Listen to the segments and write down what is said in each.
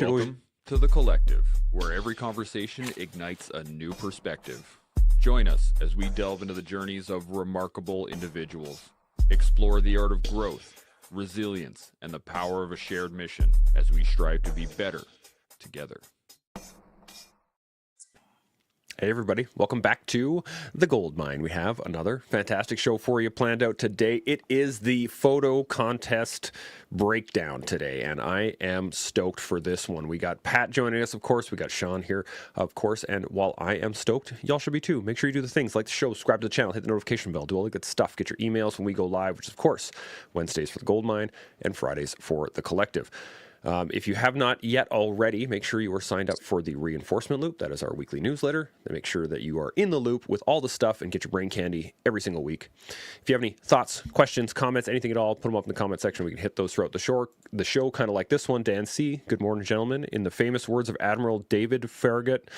Welcome to The Collective, where every conversation ignites a new perspective. Join us as we delve into the journeys of remarkable individuals, explore the art of growth, resilience, and the power of a shared mission as we strive to be better together. Hey everybody, welcome back to The Gold Mine. We have another fantastic show for you planned out today. It is the photo contest breakdown today, and I am stoked for this one. We got Pat joining us, of course. We got Sean here, of course, and while I am stoked, y'all should be too. Make sure you do the things like the show, subscribe to the channel, hit the notification bell, do all the good stuff, get your emails when we go live, which is, of course, Wednesdays for The Gold Mine and Fridays for The Collective. If you have not yet already, make sure you are signed up for the Reinforcement Loop. That is our weekly newsletter. And make sure that you are in the loop with all the stuff and get your brain candy every single week. If you have any thoughts, questions, comments, anything at all, put them up in the comment section. We can hit those throughout the show, kind of like this one. Dan C., good morning, gentlemen. In the famous words of Admiral David Farragut,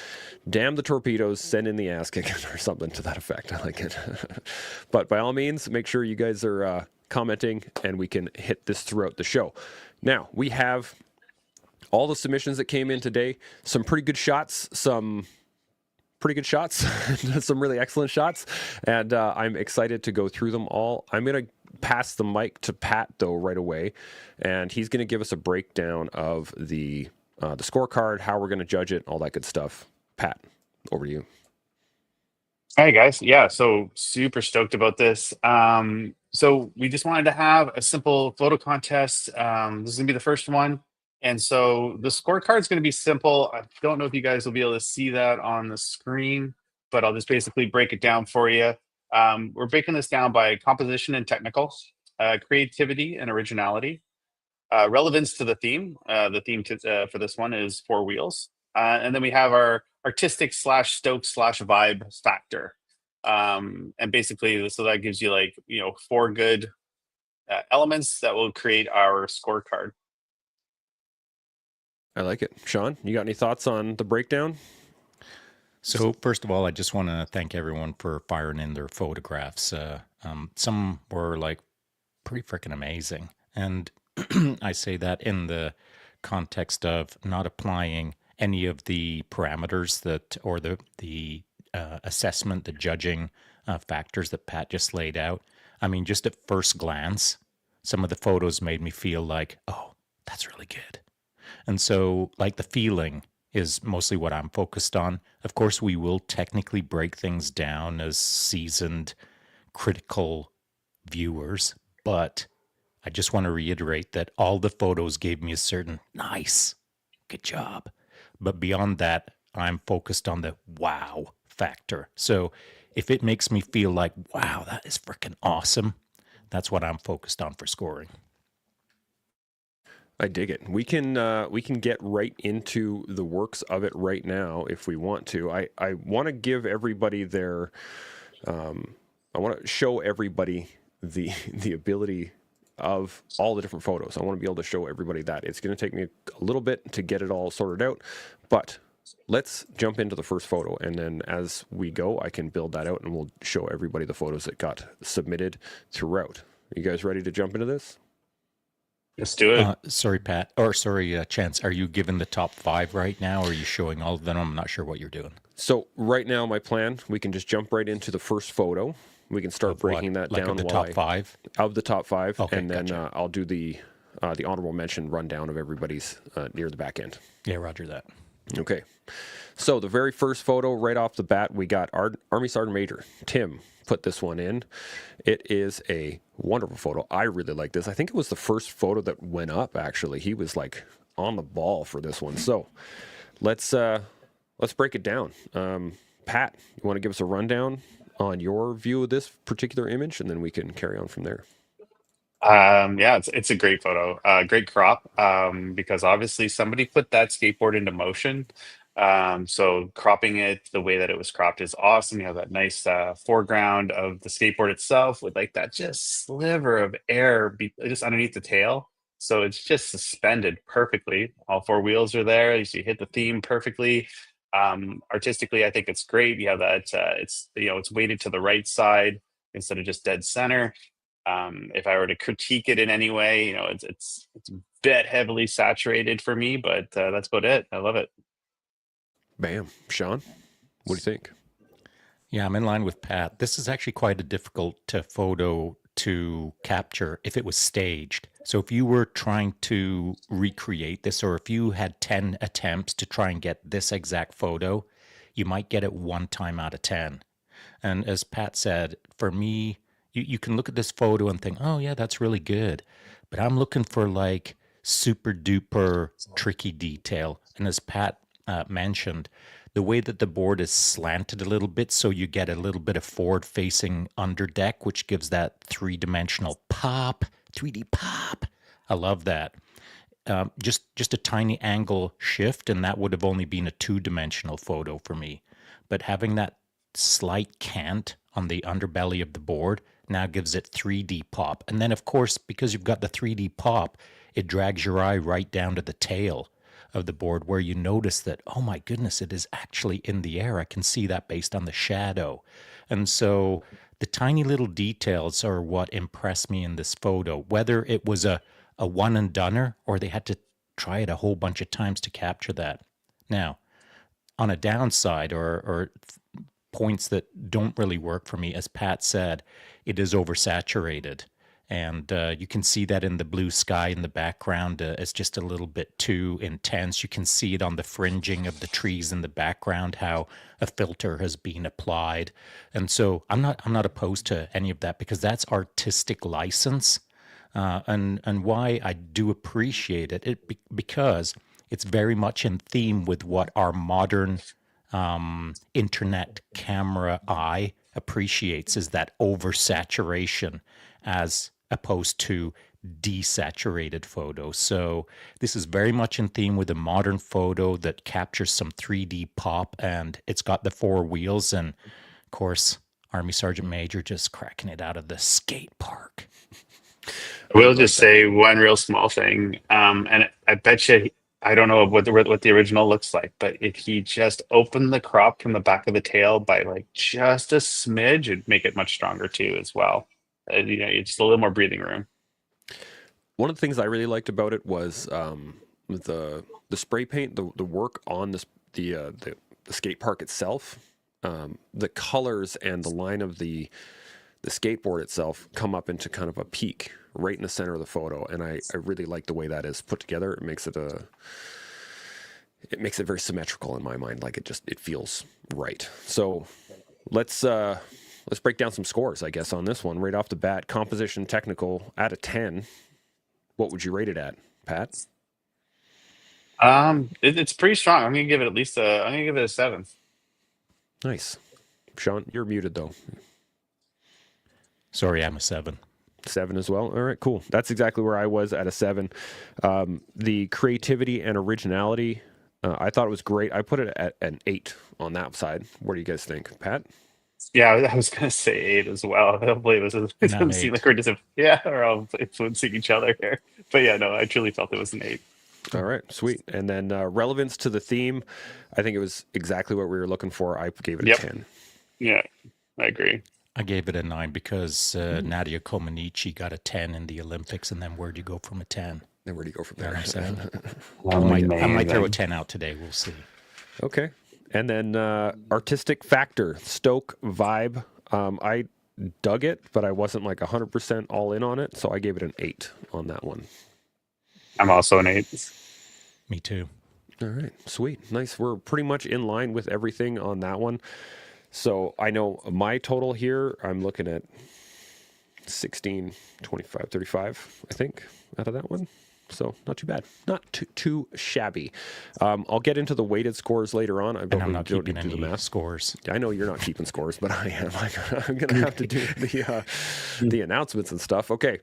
damn the torpedoes, send in the ass kicking, or something to that effect. I like it. But by all means, make sure you guys are commenting and we can hit this throughout the show. Now, we have all the submissions that came in today, some pretty good shots, some really excellent shots, and I'm excited to go through them all. I'm going to pass the mic to Pat, though, right away, and he's going to give us a breakdown of the scorecard, how we're going to judge it, all that good stuff. Pat, over to you. Hey guys, yeah, so super stoked about this. So we just wanted to have a simple photo contest. This is gonna be the first one, and so the scorecard is gonna be simple. I don't know if you guys will be able to see that on the screen, but I'll just basically break it down for you. We're breaking this down by composition and technical, creativity and originality, relevance to the theme. The theme for this one is Four Wheels, and then we have our artistic / stoke / vibe factor, and basically so that gives you four good elements that will create our scorecard. I like it. Sean, you got any thoughts on the breakdown? So first of all, I just want to thank everyone for firing in their photographs. Some were like pretty freaking amazing, and I say that in the context of not applying any of the parameters that, or the assessment, the judging factors that Pat just laid out. I mean, just at first glance, some of the photos made me feel like, oh, that's really good. And so, like, the feeling is mostly what I'm focused on. Of course, we will technically break things down as seasoned, critical viewers, but I just want to reiterate that all the photos gave me a certain nice, good job. But beyond that, I'm focused on the wow factor. So if it makes me feel like, wow, that is freaking awesome, that's what I'm focused on for scoring. I dig it. We can get right into the works of it right now if we want to. I want to give everybody their, I want to show everybody the ability of all the different photos. I want to be able to show everybody that. It's going to take me a little bit to get it all sorted out, but let's jump into the first photo, and then as we go, I can build that out and we'll show everybody the photos that got submitted throughout. Are you guys ready to jump into this? Let's do it. Sorry, Chance, are you giving the top 5 right now, or are you showing all of them? I'm not sure what you're doing. So right now, my plan, we can just jump right into the first photo. We can start breaking that down. Like of the top 5? Of the top 5, okay, and then gotcha. I'll do the honorable mention rundown of everybody's near the back end. Yeah, roger that. Okay. So the very first photo right off the bat, we got Army Sergeant Major Tim put this one in. It is a wonderful photo. I really like this. I think it was the first photo that went up, actually. He was like on the ball for this one. So let's break it down. Pat, you want to give us a rundown on your view of this particular image, and then we can carry on from there. Yeah, it's a great photo, great crop, because obviously somebody put that skateboard into motion. So cropping it the way that it was cropped is awesome. You have that nice foreground of the skateboard itself with like that just sliver of air just underneath the tail. So it's just suspended perfectly. All four wheels are there. You hit the theme perfectly. Artistically, I think it's great. You have that it's weighted to the right side instead of just dead center. If I were to critique it in any way, it's a bit heavily saturated for me, but that's about it. I love it. Bam. Sean, what do you think? Yeah, I'm in line with Pat. This is actually quite a difficult photo to capture if it was staged. So if you were trying to recreate this, or if you had 10 attempts to try and get this exact photo, you might get it 1 time out of 10. And as Pat said, for me, you can look at this photo and think, oh yeah, that's really good. But I'm looking for like super duper tricky detail. And as Pat mentioned, the way that the board is slanted a little bit, so you get a little bit of forward-facing underdeck, which gives that three-dimensional pop, 3D pop. I love that. Just a tiny angle shift, and that would have only been a 2-dimensional photo for me. But having that slight cant on the underbelly of the board now gives it 3D pop. And then, of course, because you've got the 3D pop, it drags your eye right down to the tail of the board, where you notice that, oh my goodness, it is actually in the air. I can see that based on the shadow. And so the tiny little details are what impressed me in this photo, whether it was a one and doneer or they had to try it a whole bunch of times to capture that. Now, on a downside or points that don't really work for me, as Pat said, it is oversaturated. And you can see that in the blue sky in the background. It's just a little bit too intense. You can see it on the fringing of the trees in the background, how a filter has been applied. And so I'm not opposed to any of that, because that's artistic license. And why I do appreciate it, because it's very much in theme with what our modern internet camera eye appreciates, is that oversaturation as opposed to desaturated photos. So this is very much in theme with a modern photo that captures some 3D pop, and it's got the 4 wheels, and of course Army Sergeant Major just cracking it out of the skate park. I will just say one real small thing, and I bet you, I don't know what the original looks like, but if he just opened the crop from the back of the tail by like just a smidge, it'd make it much stronger too as well. It's just a little more breathing room. One of the things I really liked about it was the spray paint, the work on the skate park itself, the colors and the line of the skateboard itself come up into kind of a peak right in the center of the photo, and I really like the way that is put together. It makes it very symmetrical in my mind. Like it feels right. So let's break down some scores, I guess, on this one right off the bat. Composition technical out of 10. What would you rate it at, Pat? It's pretty strong. I'm gonna give it at least I'm gonna give it a 7. Nice. Sean, you're muted though. Sorry, I'm a 7. 7 as well. All right, cool. That's exactly where I was at a 7. The creativity and originality, I thought it was great. I put it at an 8 on that side. What do you guys think, Pat? Yeah, I was gonna say 8 as well. Hopefully it doesn't seem like we're just we're all influencing each other here. But yeah, no, I truly felt it was an 8. All right, sweet. And then relevance to the theme, I think it was exactly what we were looking for. I gave it a 10. Yeah, I agree. I gave it a 9 because Nadia Comaneci got a 10 in the Olympics, and then where do you go from a 10? Then where do you go from You know there? what I'm saying? I might throw a 10 out today. We'll see. Okay. And then artistic factor, Stoke vibe. I dug it, but I wasn't like 100% all in on it, so I gave it an 8 on that one. I'm also an 8. Me too. All right, sweet. Nice. We're pretty much in line with everything on that one. So I know my total here, I'm looking at 16, 25, 35, I think, out of that one. So not too bad. Not too shabby. I'll get into the weighted scores later on. And I'm not keeping any scores. I know you're not keeping scores, but I am. I'm going to have to do the announcements and stuff. Okay.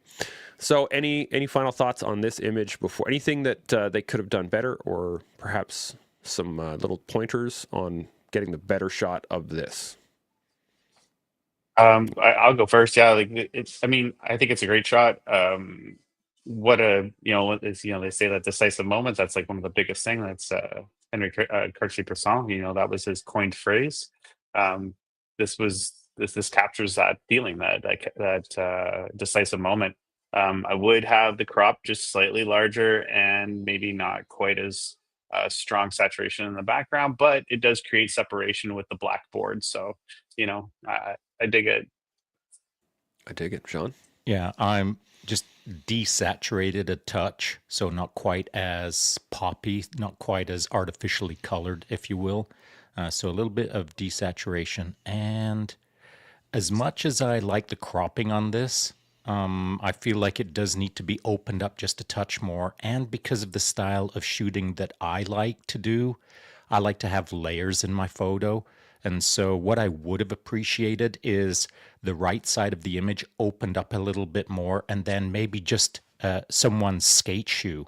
So any final thoughts on this image before? Anything that they could have done better, or perhaps some little pointers on getting the better shot of this? I'll go first. Yeah, like I think it's a great shot. They say that decisive moment, that's like one of the biggest things. That's Henry Cartier-Bresson, that was his coined phrase. This was this captures that feeling, decisive moment. I would have the crop just slightly larger and maybe not quite as strong saturation in the background, but it does create separation with the blackboard. So, I dig it. I dig it, Sean. Yeah, I'm just desaturated a touch, so not quite as poppy, not quite as artificially colored, if you will. So a little bit of desaturation. And as much as I like the cropping on this, I feel like it does need to be opened up just a touch more. And because of the style of shooting that I like to do, I like to have layers in my photo. And so, what I would have appreciated is the right side of the image opened up a little bit more, and then maybe just someone's skate shoe.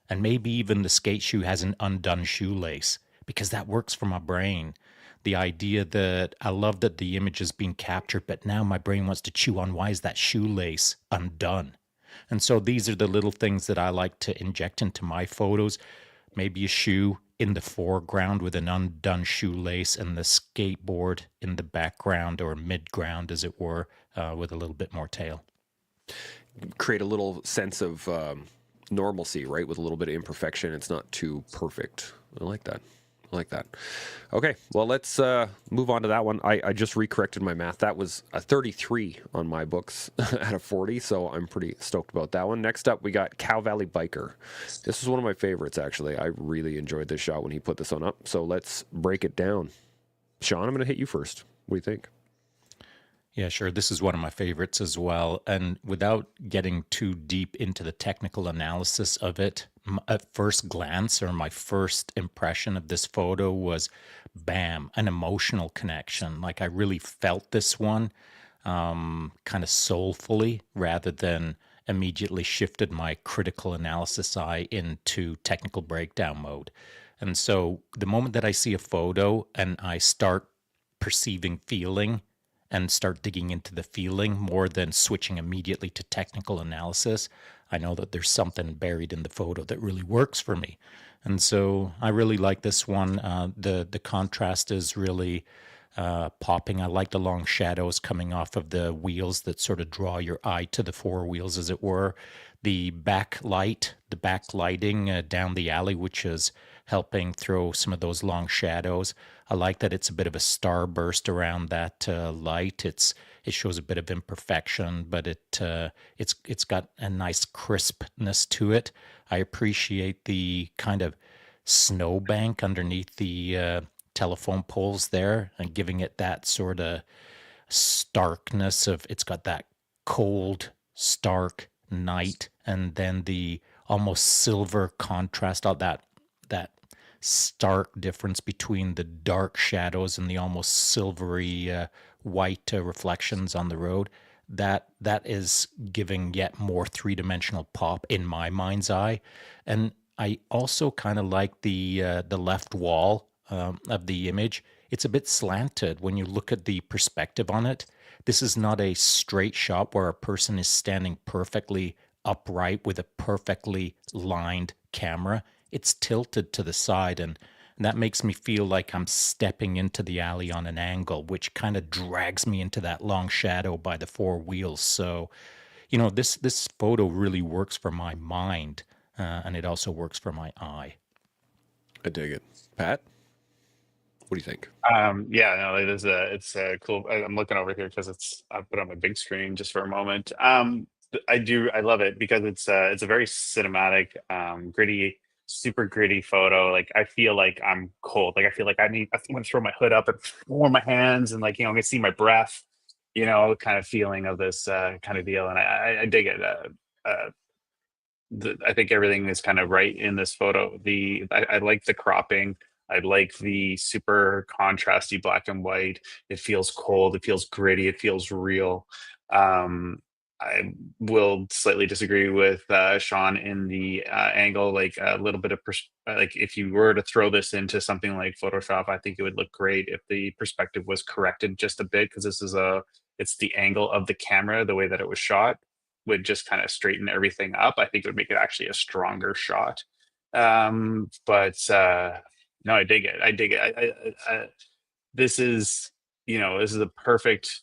And maybe even the skate shoe has an undone shoelace, because that works for my brain. The idea that I love that the image is being captured, but now my brain wants to chew on why is that shoelace undone? And so these are the little things that I like to inject into my photos. Maybe a shoe in the foreground with an undone shoelace, and the skateboard in the background or mid-ground, as it were, with a little bit more tail. Create a little sense of normalcy, right? With a little bit of imperfection. It's not too perfect. I like that. I like that. Okay, well, let's move on to that one. I just recorrected my math. That was a 33 on my books out of 40, so I'm pretty stoked about that one. Next up, we got Cow Valley Biker. This is one of my favorites, actually. I really enjoyed this shot when he put this one up, so let's break it down. Sean, I'm going to hit you first. What do you think? Yeah, sure. This is one of my favorites as well. And without getting too deep into the technical analysis of it, at first glance or my first impression of this photo was bam, an emotional connection. Like I really felt this one kind of soulfully rather than immediately shifted my critical analysis eye into technical breakdown mode. And so the moment that I see a photo and I start perceiving feeling, and start digging into the feeling more than switching immediately to technical analysis, I know that there's something buried in the photo that really works for me. And so I really like this one. The contrast is really popping. I like the long shadows coming off of the wheels that sort of draw your eye to the four wheels, as it were. The backlighting down the alley, which is helping throw some of those long shadows. I like that it's a bit of a starburst around that light. It shows a bit of imperfection, but it's got a nice crispness to it. I appreciate the kind of snowbank underneath the telephone poles there, and giving it that sort of starkness of, it's got that cold, stark night, and then the almost silver contrast of that stark difference between the dark shadows and the almost silvery white reflections on the road. That is giving yet more three-dimensional pop in my mind's eye. And I also kind of like the left wall of the image. It's a bit slanted when you look at the perspective on it. This is not a straight shot where a person is standing perfectly upright with a perfectly lined camera. It's tilted to the side, and that makes me feel like I'm stepping into the alley on an angle, which kind of drags me into that long shadow by the four wheels. So, this photo really works for my mind, and it also works for my eye. I dig it. Pat, what do you think? Yeah, no, it's a cool. I'm looking over here because I put on my big screen just for a moment. I love it because it's a very cinematic, gritty, super gritty photo. Like I feel like I'm cold. Like I feel like I want to throw my hood up and warm my hands, and I'm gonna see my breath. Kind of feeling of this kind of deal, and I dig it. I think everything is kind of right in this photo. I like the cropping. I like the super contrasty black and white. It feels cold. It feels gritty. It feels real. I will slightly disagree with Sean in the angle, like a little bit of like if you were to throw this into something like Photoshop, I think it would look great if the perspective was corrected just a bit, because it's the angle of the camera, the way that it was shot would just kind of straighten everything up. I think it would make it actually a stronger shot. But no, I dig it. I dig it. This is a perfect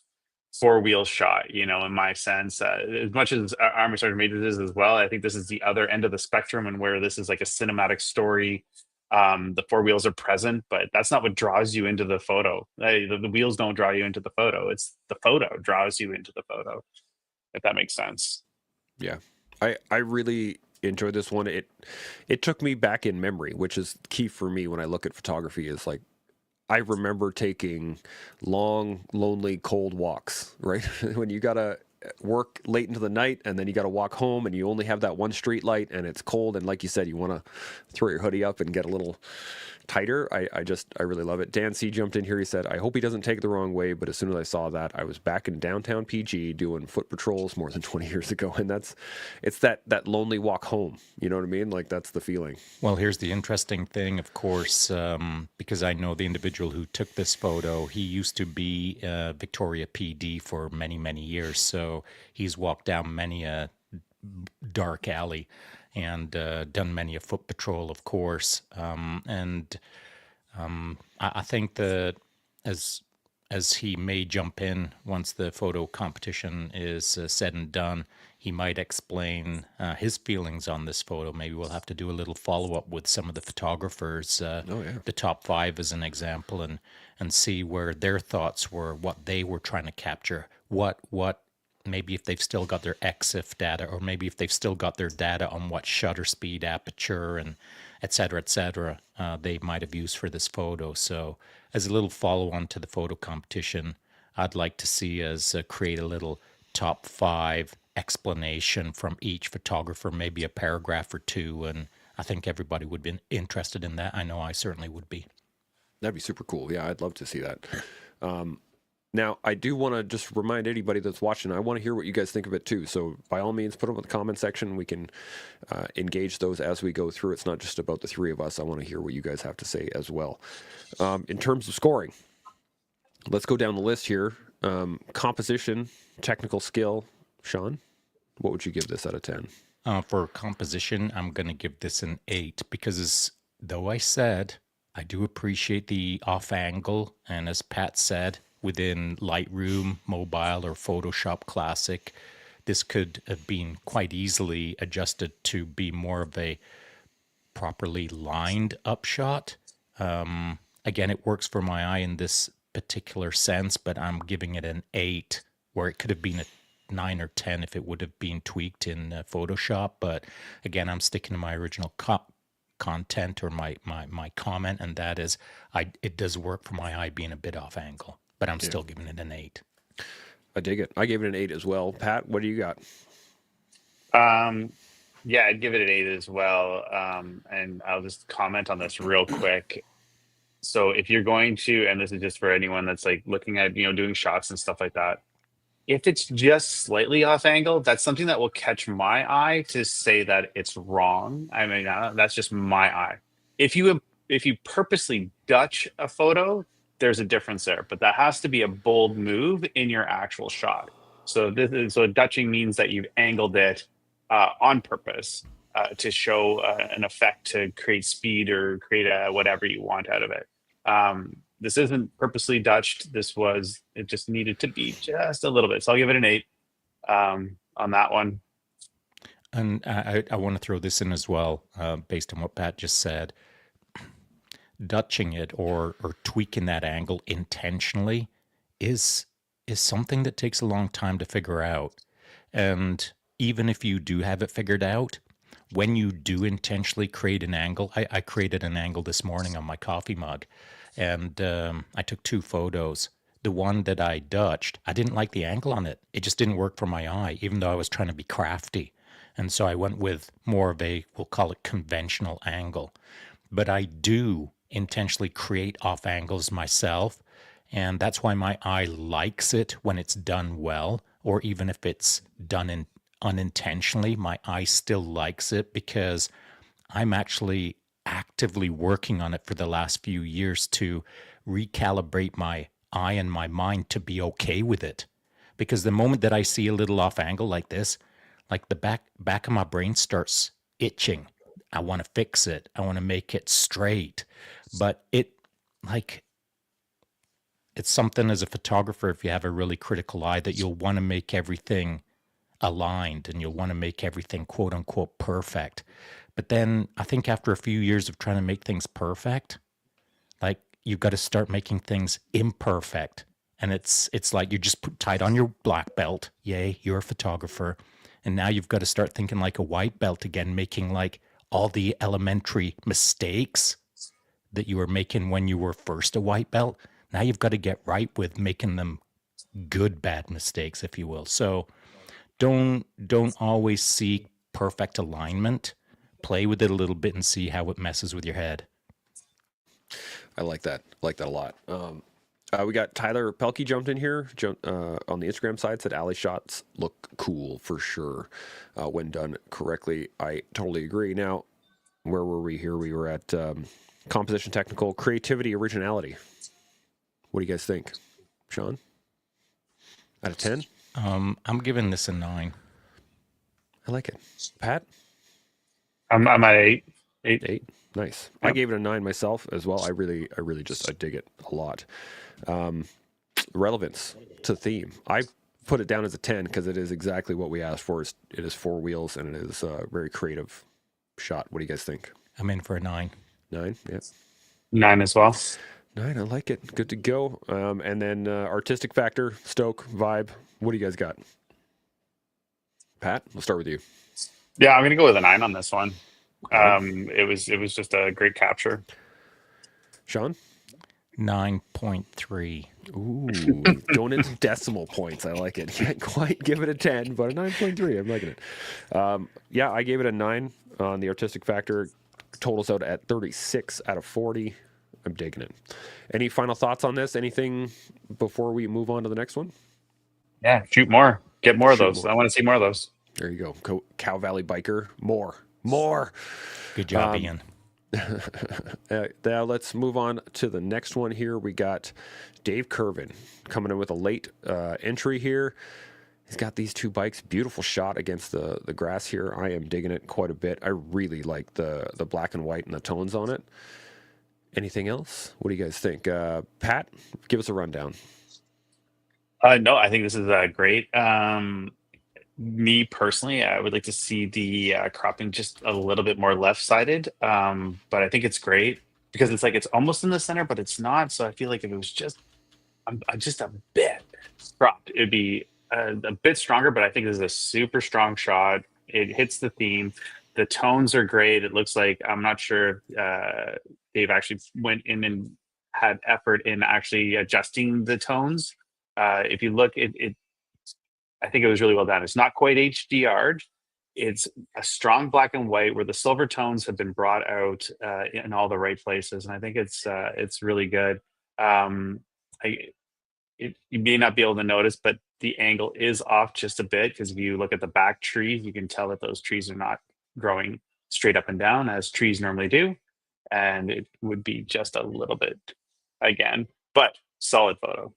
four-wheel shot, in my sense. As much as Armored Sergeant Major is as well, I think this is the other end of the spectrum, and where this is like a cinematic story. The four wheels are present, but that's not what draws you into the photo. The wheels don't draw you into the photo. It's the photo draws you into the photo, if that makes sense. Yeah, I really enjoyed this one. It took me back in memory, which is key for me when I look at photography. Is like I remember taking long, lonely, cold walks. Right when you gotta work late into the night, and then you gotta walk home, and you only have that one street light, and it's cold, and like you said, you want to throw your hoodie up and get a little tighter. I really love it. Dan C jumped in here. He said, I hope he doesn't take it the wrong way, but as soon as I saw that, I was back in downtown PG doing foot patrols more than 20 years ago. And it's that lonely walk home. You know what I mean? Like that's the feeling. Well, here's the interesting thing, of course, because I know the individual who took this photo. He used to be Victoria PD for many, many years. So he's walked down many a dark alley and done many a foot patrol, of course. I think that as he may jump in once the photo competition is said and done, he might explain his feelings on this photo. Maybe we'll have to do a little follow-up with some of the photographers, the top 5 as an example, and see where their thoughts were, what they were trying to capture, what maybe if they've still got their EXIF data, or maybe if they've still got their data on what shutter speed, aperture, and et cetera, they might have used for this photo. So as a little follow-on to the photo competition, I'd like to see us create a little top 5 explanation from each photographer, maybe a paragraph or 2, and I think everybody would be interested in that. I know I certainly would be. That'd be super cool. Yeah, I'd love to see that. Now, I do want to just remind anybody that's watching, I want to hear what you guys think of it too. So by all means, put them in the comment section. We can engage those as we go through. It's not just about the 3 of us. I want to hear what you guys have to say as well. In terms of scoring, let's go down the list here. Composition, technical skill. Sean, what would you give this out of 10? For composition, I'm going to give this an 8 because though I said I do appreciate the off angle, and as Pat said, within Lightroom, Mobile, or Photoshop Classic, this could have been quite easily adjusted to be more of a properly lined up shot. Again, it works for my eye in this particular sense, but I'm giving it an 8, where it could have been a 9 or 10 if it would have been tweaked in Photoshop. But again, I'm sticking to my original content, or my comment, and that is it does work for my eye being a bit off angle. But I'm still giving it an 8. I dig it. I gave it an 8 as well. Pat, what do you got? Yeah, I'd give it an 8 as well. And I'll just comment on this real quick. So if you're going to, and this is just for anyone that's like looking at, doing shots and stuff like that, if it's just slightly off angle, that's something that will catch my eye to say that it's wrong. I mean, that's just my eye. If you purposely Dutch a photo, there's a difference there, but that has to be a bold move in your actual shot. So Dutching means that you've angled it on purpose to show an effect, to create speed or create whatever you want out of it. This isn't purposely Dutched. It just needed to be just a little bit. So I'll give it an 8 on that one. And I want to throw this in as well, based on what Pat just said. Dutching it or tweaking that angle intentionally is something that takes a long time to figure out. And even if you do have it figured out, when you do intentionally create an angle, I created an angle this morning on my coffee mug, and I took 2 photos. The one that I Dutched, I didn't like the angle on it. It just didn't work for my eye, even though I was trying to be crafty. And so I went with more of a, we'll call it conventional angle. But I do intentionally create off angles myself, and that's why my eye likes it when it's done well, or even if it's done unintentionally, my eye still likes it, because I'm actually actively working on it for the last few years to recalibrate my eye and my mind to be okay with it. Because the moment that I see a little off angle like this, like the back of my brain starts itching. I want to fix it. I want to make it straight. But it's it's something as a photographer, if you have a really critical eye, that you'll want to make everything aligned and you'll want to make everything quote unquote perfect. But then I think after a few years of trying to make things perfect, like you've got to start making things imperfect. And it's like you just tied on your black belt. Yay, you're a photographer. And now you've got to start thinking like a white belt again, making like all the elementary mistakes that you were making when you were first a white belt. Now you've got to get right with making them good, bad mistakes, if you will. So don't always seek perfect alignment. Play with it a little bit and see how it messes with your head. I like that. I like that a lot. We got Tyler Pelkey jumped in here on the Instagram side, said alley shots look cool for sure when done correctly. I totally agree. Now, where were we here? We were at composition, technical, creativity, originality. What do you guys think? Sean? Out of 10? I'm giving this a 9. I like it. Pat? I'm at 8. 8. Nice. I gave it a 9 myself as well. I really I dig it a lot. Relevance to theme. I put it down as a 10 because it is exactly what we asked for. It is 4 wheels and it is a very creative shot. What do you guys think? I'm in for a 9. 9? Yeah. 9 as well. 9, I like it. Good to go. And then artistic factor, stoke, vibe. What do you guys got? Pat, we'll start with you. Yeah, I'm gonna go with a 9 on this one. Okay. It was just a great capture. Sean? 9.3. Ooh, going into decimal points. I like it. Can't quite give it a 10, but a 9.3. I'm liking it. Yeah, I gave it a 9 on the artistic factor. Totals out at 36 out of 40. I'm digging it. Any final thoughts on this? Anything before we move on to the next one? Yeah, shoot more. Get more of Shoot those. more. I want to see more of those. There you go. Cow Valley Biker. More. Good job, Ian. Now let's move on to the next one here. We got Dave Curvin coming in with a late entry here. He's got these 2 bikes. Beautiful shot against the grass here. I am digging it quite a bit. I really like the black and white and the tones on it. Anything else? What do you guys think? Pat, give us a rundown. No, I think this is great. Me personally, I would like to see the cropping just a little bit more left-sided. But I think it's great because it's like it's almost in the center, but it's not. So I feel like if it was just a bit cropped, it'd be a bit stronger. But I think this is a super strong shot. It hits the theme. The tones are great. It looks like I'm not sure Dave actually went in and had effort in actually adjusting the tones. If you look, I think it was really well done. It's not quite HDR'd. It's a strong black and white where the silver tones have been brought out in all the right places, and I think it's really good. You may not be able to notice, but the angle is off just a bit because if you look at the back trees, you can tell that those trees are not growing straight up and down as trees normally do, and it would be just a little bit again, but solid photo.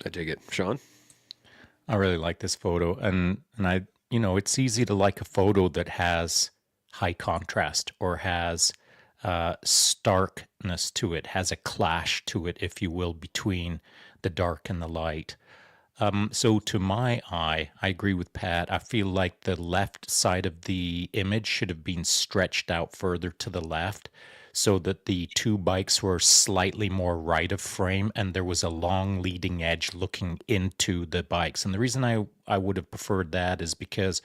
I dig it. Sean? I really like this photo, and I, it's easy to like a photo that has high contrast or has starkness to it, has a clash to it, if you will, between the dark and the light. So to my eye, I agree with Pat. I feel like the left side of the image should have been stretched out further to the left so that the 2 bikes were slightly more right of frame and there was a long leading edge looking into the bikes. And the reason I would have preferred that is because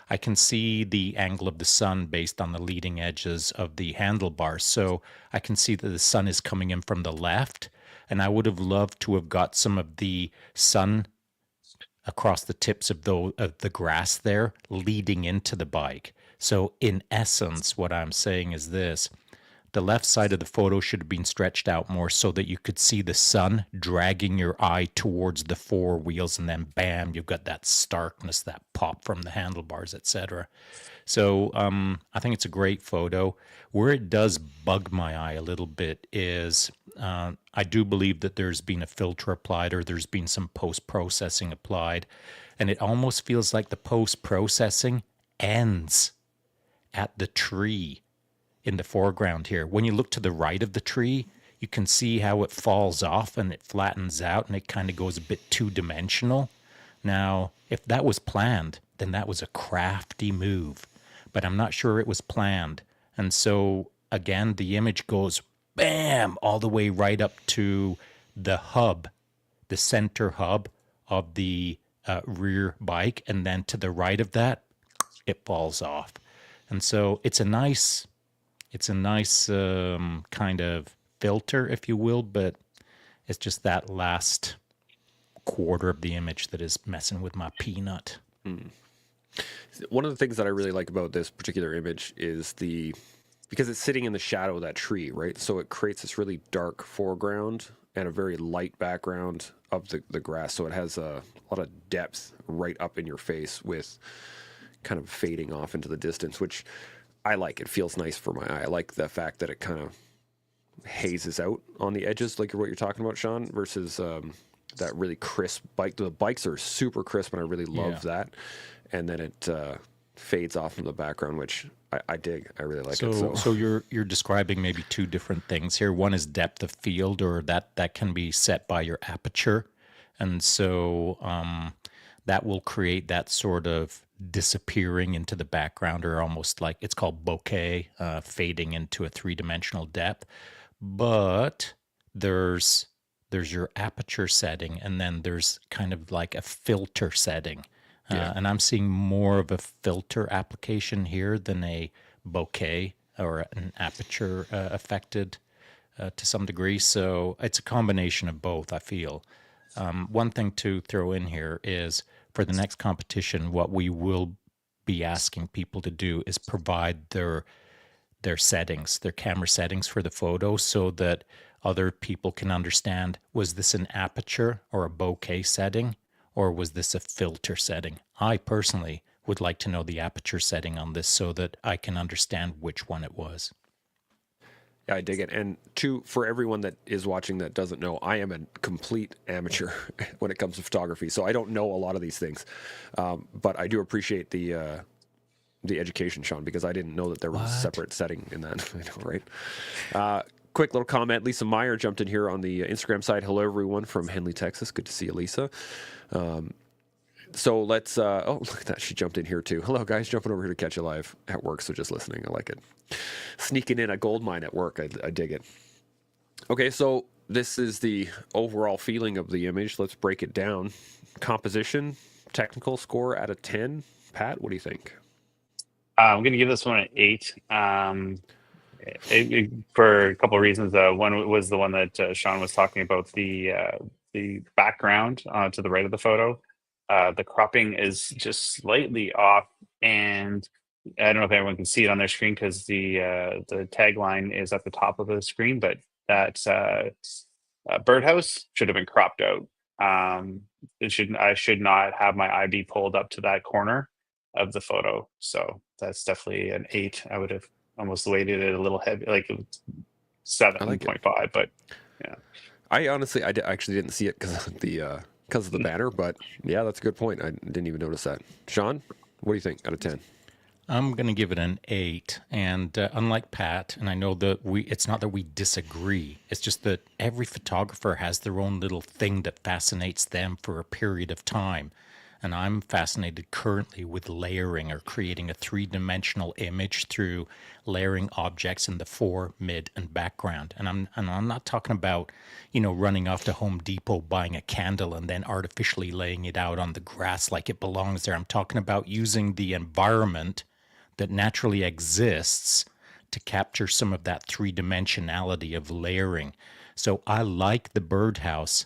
I can see the angle of the sun based on the leading edges of the handlebars. So I can see that the sun is coming in from the left, and I would have loved to have got some of the sun across the tips of the grass there leading into the bike. So in essence, what I'm saying is this. The left side of the photo should have been stretched out more so that you could see the sun dragging your eye towards the 4 wheels, and then bam, you've got that starkness, that pop from the handlebars, etc. So I think it's a great photo. Where it does bug my eye a little bit is I do believe that there's been a filter applied or there's been some post-processing applied, and it almost feels like the post-processing ends at the tree in the foreground here. When you look to the right of the tree, you can see how it falls off and it flattens out and it kind of goes a bit two-dimensional. Now, if that was planned, then that was a crafty move, but I'm not sure it was planned. And so, again, the image goes bam, all the way right up to the hub, the center hub of the rear bike. And then to the right of that, it falls off. And so it's a nice kind of filter, if you will, but it's just that last quarter of the image that is messing with my peanut. One of the things that I really like about this particular image is because it's sitting in the shadow of that tree, right? So it creates this really dark foreground and a very light background of the grass. So it has a lot of depth right up in your face with kind of fading off into the distance, which I like. It feels nice for my eye. I like the fact that it kind of hazes out on the edges, like what you're talking about, Sean, versus that really crisp bike. The bikes are super crisp, and I really love that. And then it fades off in the background, which I dig. I really like it. So you're describing maybe two different things here. One is depth of field, or that can be set by your aperture, and so that will create that sort of disappearing into the background, or almost like it's called bokeh, fading into a three-dimensional depth. But there's your aperture setting, and then there's kind of like a filter setting. And I'm seeing more of a filter application here than a bokeh or an aperture affected to some degree. So it's a combination of both, I feel. One thing to throw in here is for the next competition, what we will be asking people to do is provide their settings, their camera settings for the photo, so that other people can understand, was this an aperture or a bokeh setting, or was this a filter setting? I personally would like to know the aperture setting on this so that I can understand which one it was. Yeah, I dig it. And for everyone that is watching that doesn't know, I am a complete amateur when it comes to photography, so I don't know a lot of these things. But I do appreciate the education, Sean, because I didn't know that there was a separate setting in that. I know, right? Quick little comment. Lisa Meyer jumped in here on the Instagram side. Hello, everyone from Henley, Texas. Good to see you, Lisa. So let's, look at that. She jumped in here too. Hello, guys. Jumping over here to catch you live at work. So just listening. I like it. Sneaking in a gold mine at work. I dig it. Okay, so this is the overall feeling of the image. Let's break it down. Composition, technical score out of 10. Pat, what do you think? I'm going to give this one an 8. For a couple of reasons. One was the one that Sean was talking about, the background to the right of the photo. The cropping is just slightly off, and I don't know if everyone can see it on their screen because the tagline is at the top of the screen, but that birdhouse should have been cropped out. I should not have my eye be pulled up to that corner of the photo. So that's definitely an 8. I would have almost weighted it a little heavy, like 7.5, but yeah. I honestly, I actually didn't see it because of the banner, but yeah, that's a good point. I didn't even notice that. Sean, what do you think out of 10? I'm going to give it an 8. And unlike Pat, and I know that it's not that we disagree, it's just that every photographer has their own little thing that fascinates them for a period of time. And I'm fascinated currently with layering, or creating a three-dimensional image through layering objects in the fore, mid, and background. And I'm not talking about, running off to Home Depot, buying a candle, and then artificially laying it out on the grass like it belongs there. I'm talking about using the environment that naturally exists to capture some of that three-dimensionality of layering. So I like the birdhouse,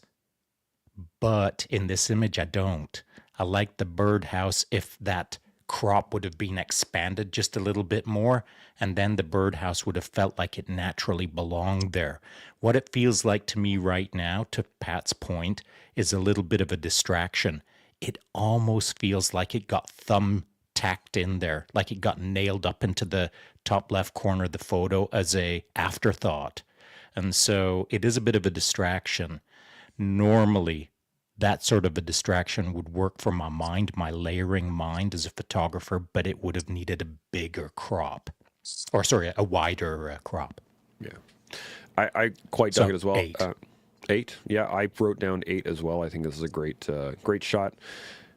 but in this image I don't. I like the birdhouse if that crop would have been expanded just a little bit more, and then the birdhouse would have felt like it naturally belonged there. What it feels like to me right now, to Pat's point, is a little bit of a distraction. It almost feels like it got tacked in there, like it got nailed up into the top left corner of the photo as a afterthought. And so it is a bit of a distraction. Normally, that sort of a distraction would work for my mind, my layering mind as a photographer, but it would have needed a bigger crop. Or sorry, a wider crop. Yeah. I quite dug So, it as well. 8. 8. Yeah, I wrote down 8 as well. I think this is a great shot.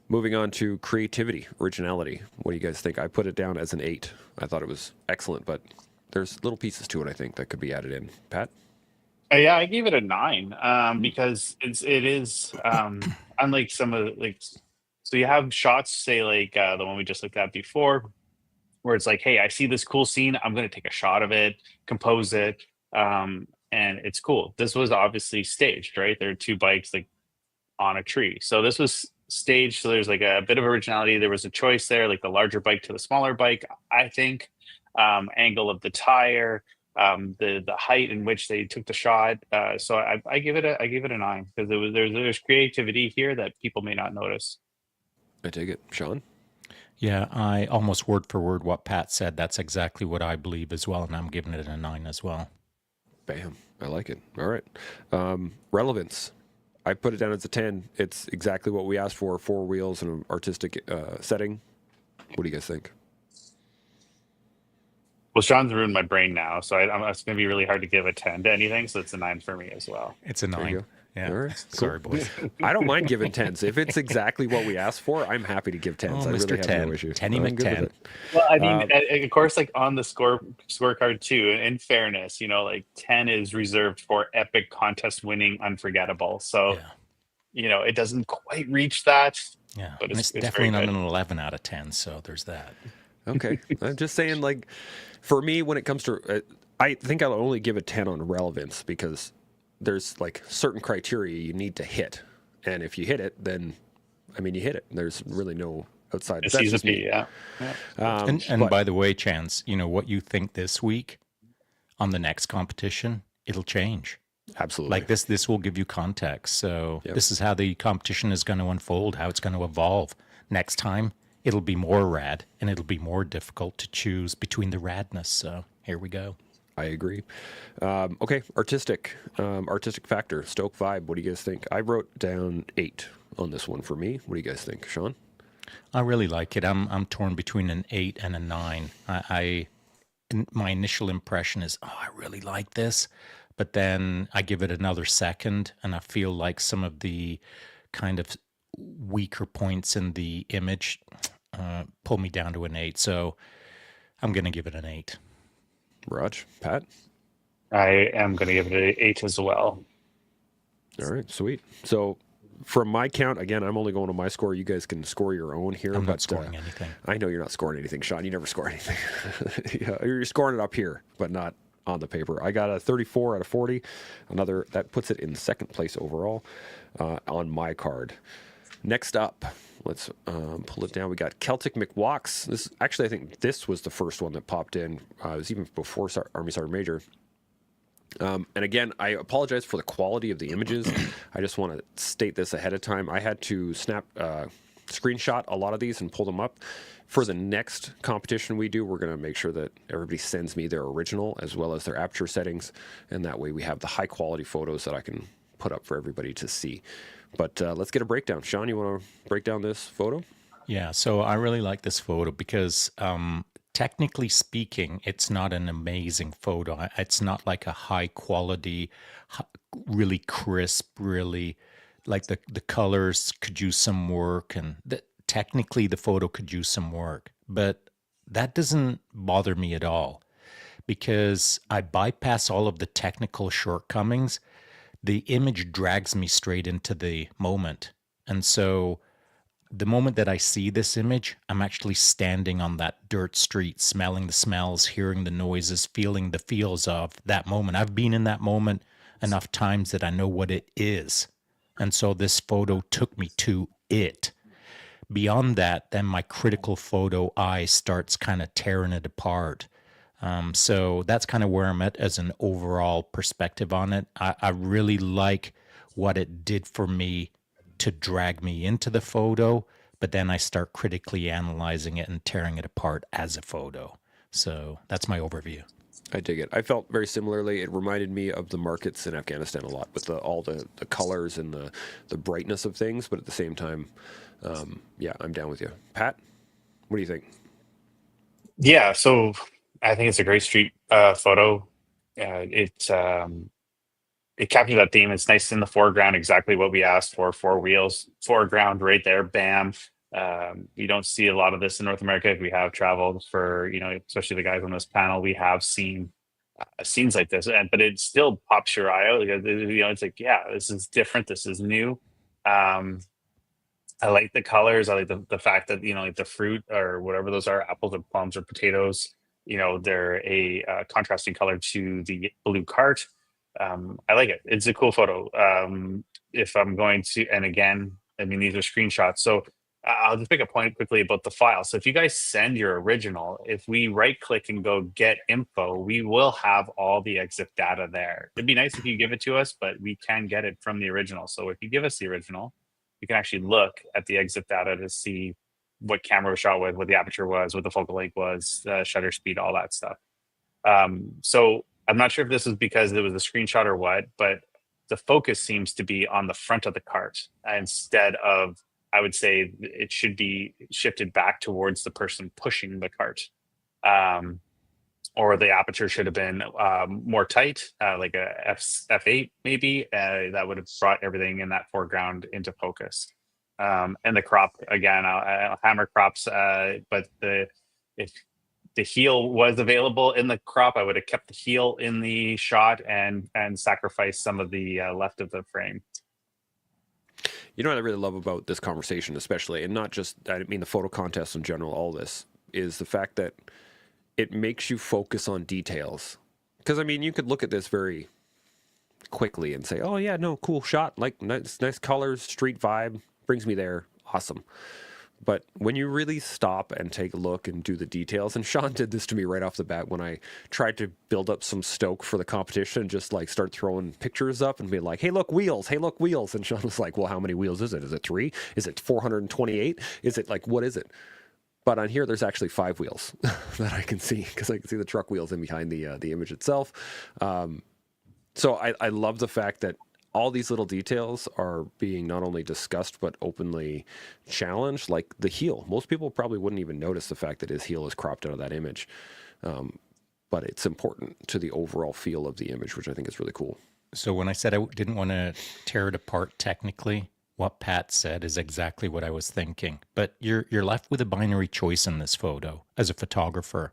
Moving on to creativity, originality. What do you guys think? I put it down as an 8. I thought it was excellent, but there's little pieces to it, I think, that could be added in. Pat? Yeah, I gave it a 9 because it is unlike some of so you have shots, say like the one we just looked at before, where it's like, hey, I see this cool scene, I'm going to take a shot of it, compose it, and it's cool. This was obviously staged, right? There are two bikes like on a tree, so this was staged. So there's like a bit of originality. There was a choice there, like the larger bike to the smaller bike. I think angle of the tire, the height in which they took the shot. So I give it a 9 because there's creativity here that people may not notice. I take it. Sean? Yeah, I almost word for word what Pat said. That's exactly what I believe as well, and I'm giving it a 9 as well. Bam. I like it. All right. Relevance. I put it down as a 10. It's exactly what we asked for, 4 wheels and an artistic setting. What do you guys think? Well, Sean's ruined my brain now, so it's going to be really hard to give a 10 to anything. So it's a 9 for me as well. It's a There you 9. go. Yeah. All right, Sorry, boys. I don't mind giving 10s. If it's exactly what we asked for, I'm happy to give 10s. Oh, I really Mr. have 10. no issue. Tenny I'm good with McTen. it. Well, I mean, of course, like on the scorecard too. In fairness, like 10 is reserved for epic contest winning, unforgettable. So Yeah. it doesn't quite reach that. Yeah. But And it's definitely very not good. an 11 out of 10, so there's that. Okay. I'm just saying, like, for me, when it comes to, I think I'll only give a 10 on relevance because there's like certain criteria you need to hit. And if you hit it, then, I mean, you hit it. There's really no outside. It's That's easy just to me. be, yeah. And but- by the way, Chance, what you think this week on the next competition, it'll change. Absolutely. Like this will give you context. So Yep. this is how the competition is going to unfold, how it's going to evolve. Next time, it'll be more rad, and it'll be more difficult to choose between the radness. So here we go. I agree. Okay, artistic factor, Stoke vibe. What do you guys think? I wrote down 8 on this one for me. What do you guys think, Sean? I really like it. I'm torn between an 8 and a 9. My initial impression is, I really like this, but then I give it another second, and I feel like some of the kind of weaker points in the image pull me down to an 8. So I'm going to give it an 8. Raj, Pat? I am going to give it an 8 as well. All right, sweet. So from my count, again, I'm only going to my score. You guys can score your own here. I'm but, not scoring anything. I know you're not scoring anything, Sean. You never score anything. Yeah, you're scoring it up here, but not on the paper. I got a 34 out of 40. That puts it in second place overall on my card. Next up, let's pull it down. We got Celtic McWalks. This actually, I think this was the first one that popped in. It was even before Army Sergeant Major. And again, I apologize for the quality of the images. I just want to state this ahead of time. I had to screenshot a lot of these and pull them up. For the next competition we do, we're going to make sure that everybody sends me their original as well as their aperture settings. And that way we have the high quality photos that I can put up for everybody to see. But let's get a breakdown. Sean, you want to break down this photo? Yeah, so I really like this photo because technically speaking, it's not an amazing photo. It's not like a high quality, really crisp, really like the colors could use some work, and technically the photo could use some work. But that doesn't bother me at all because I bypass all of the technical shortcomings. The image drags me straight into the moment. And so the moment that I see this image, I'm actually standing on that dirt street, smelling the smells, hearing the noises, feeling the feels of that moment. I've been in that moment enough times that I know what it is. And so this photo took me to it. Beyond that, then my critical photo eye starts kind of tearing it apart. So that's kind of where I'm at as an overall perspective on it. I really like what it did for me to drag me into the photo, but then I start critically analyzing it and tearing it apart as a photo. So that's my overview. I dig it. I felt very similarly. It reminded me of the markets in Afghanistan a lot with all the colors and the brightness of things, but at the same time, yeah, I'm down with you. Pat, what do you think? Yeah, so I think it's a great street photo. it captures that theme. It's nice in the foreground, exactly what we asked for. 4 wheels, foreground right there, bam. You don't see a lot of this in North America. If we have traveled for, especially the guys on this panel, we have seen scenes like this, but it still pops your eye out. It's like, yeah, this is different. This is new. I like the colors. I like the fact that, like the fruit or whatever those are, apples or plums or potatoes, they're a contrasting color to the blue cart. I like it. It's a cool photo. If I'm going to, and again, I mean, these are screenshots. So I'll just make a point quickly about the file. So if you guys send your original, if we right click and go get info, we will have all the EXIF data there. It'd be nice if you give it to us, but we can get it from the original. So if you give us the original, you can actually look at the EXIF data to see what camera was shot with, what the aperture was, what the focal length was, shutter speed, all that stuff. So I'm not sure if this is because it was a screenshot or what, but the focus seems to be on the front of the cart instead of, I would say it should be shifted back towards the person pushing the cart. Or the aperture should have been more tight, like a f8 maybe. That would have brought everything in that foreground into focus. And the crop, again, I'll hammer crops, but if the heel was available in the crop, I would have kept the heel in the shot and sacrificed some of the left of the frame. You know what I really love about this conversation, especially, and not just, I mean, the photo contest in general, all this, is the fact that it makes you focus on details. Because, I mean, you could look at this very quickly and say, oh, yeah, no, cool shot, like nice colors, street vibe, brings me there, awesome. But when you really stop and take a look and do the details, and Sean did this to me right off the bat when I tried to build up some stoke for the competition, and just like start throwing pictures up and be like, hey, look, wheels, hey, look, wheels. And Sean was like, well, how many wheels is it? Is it 3? Is it 428? Is it like, what is it? But on here, there's actually 5 wheels that I can see, because I can see the truck wheels in behind the image itself. So I love the fact that all these little details are being not only discussed, but openly challenged, like the heel. Most people probably wouldn't even notice the fact that his heel is cropped out of that image. But it's important to the overall feel of the image, which I think is really cool. So when I said I didn't want to tear it apart technically, what Pat said is exactly what I was thinking. But you're left with a binary choice in this photo as a photographer.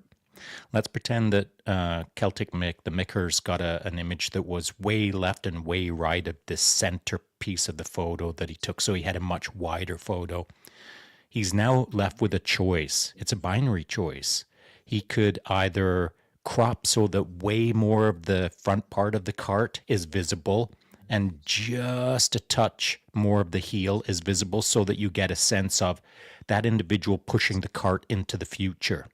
Let's pretend that Celtic Mick, the Mickers, got an image that was way left and way right of this center piece of the photo that he took, so he had a much wider photo. He's now left with a choice. It's a binary choice. He could either crop so that way more of the front part of the cart is visible and just a touch more of the heel is visible, so that you get a sense of that individual pushing the cart into the future.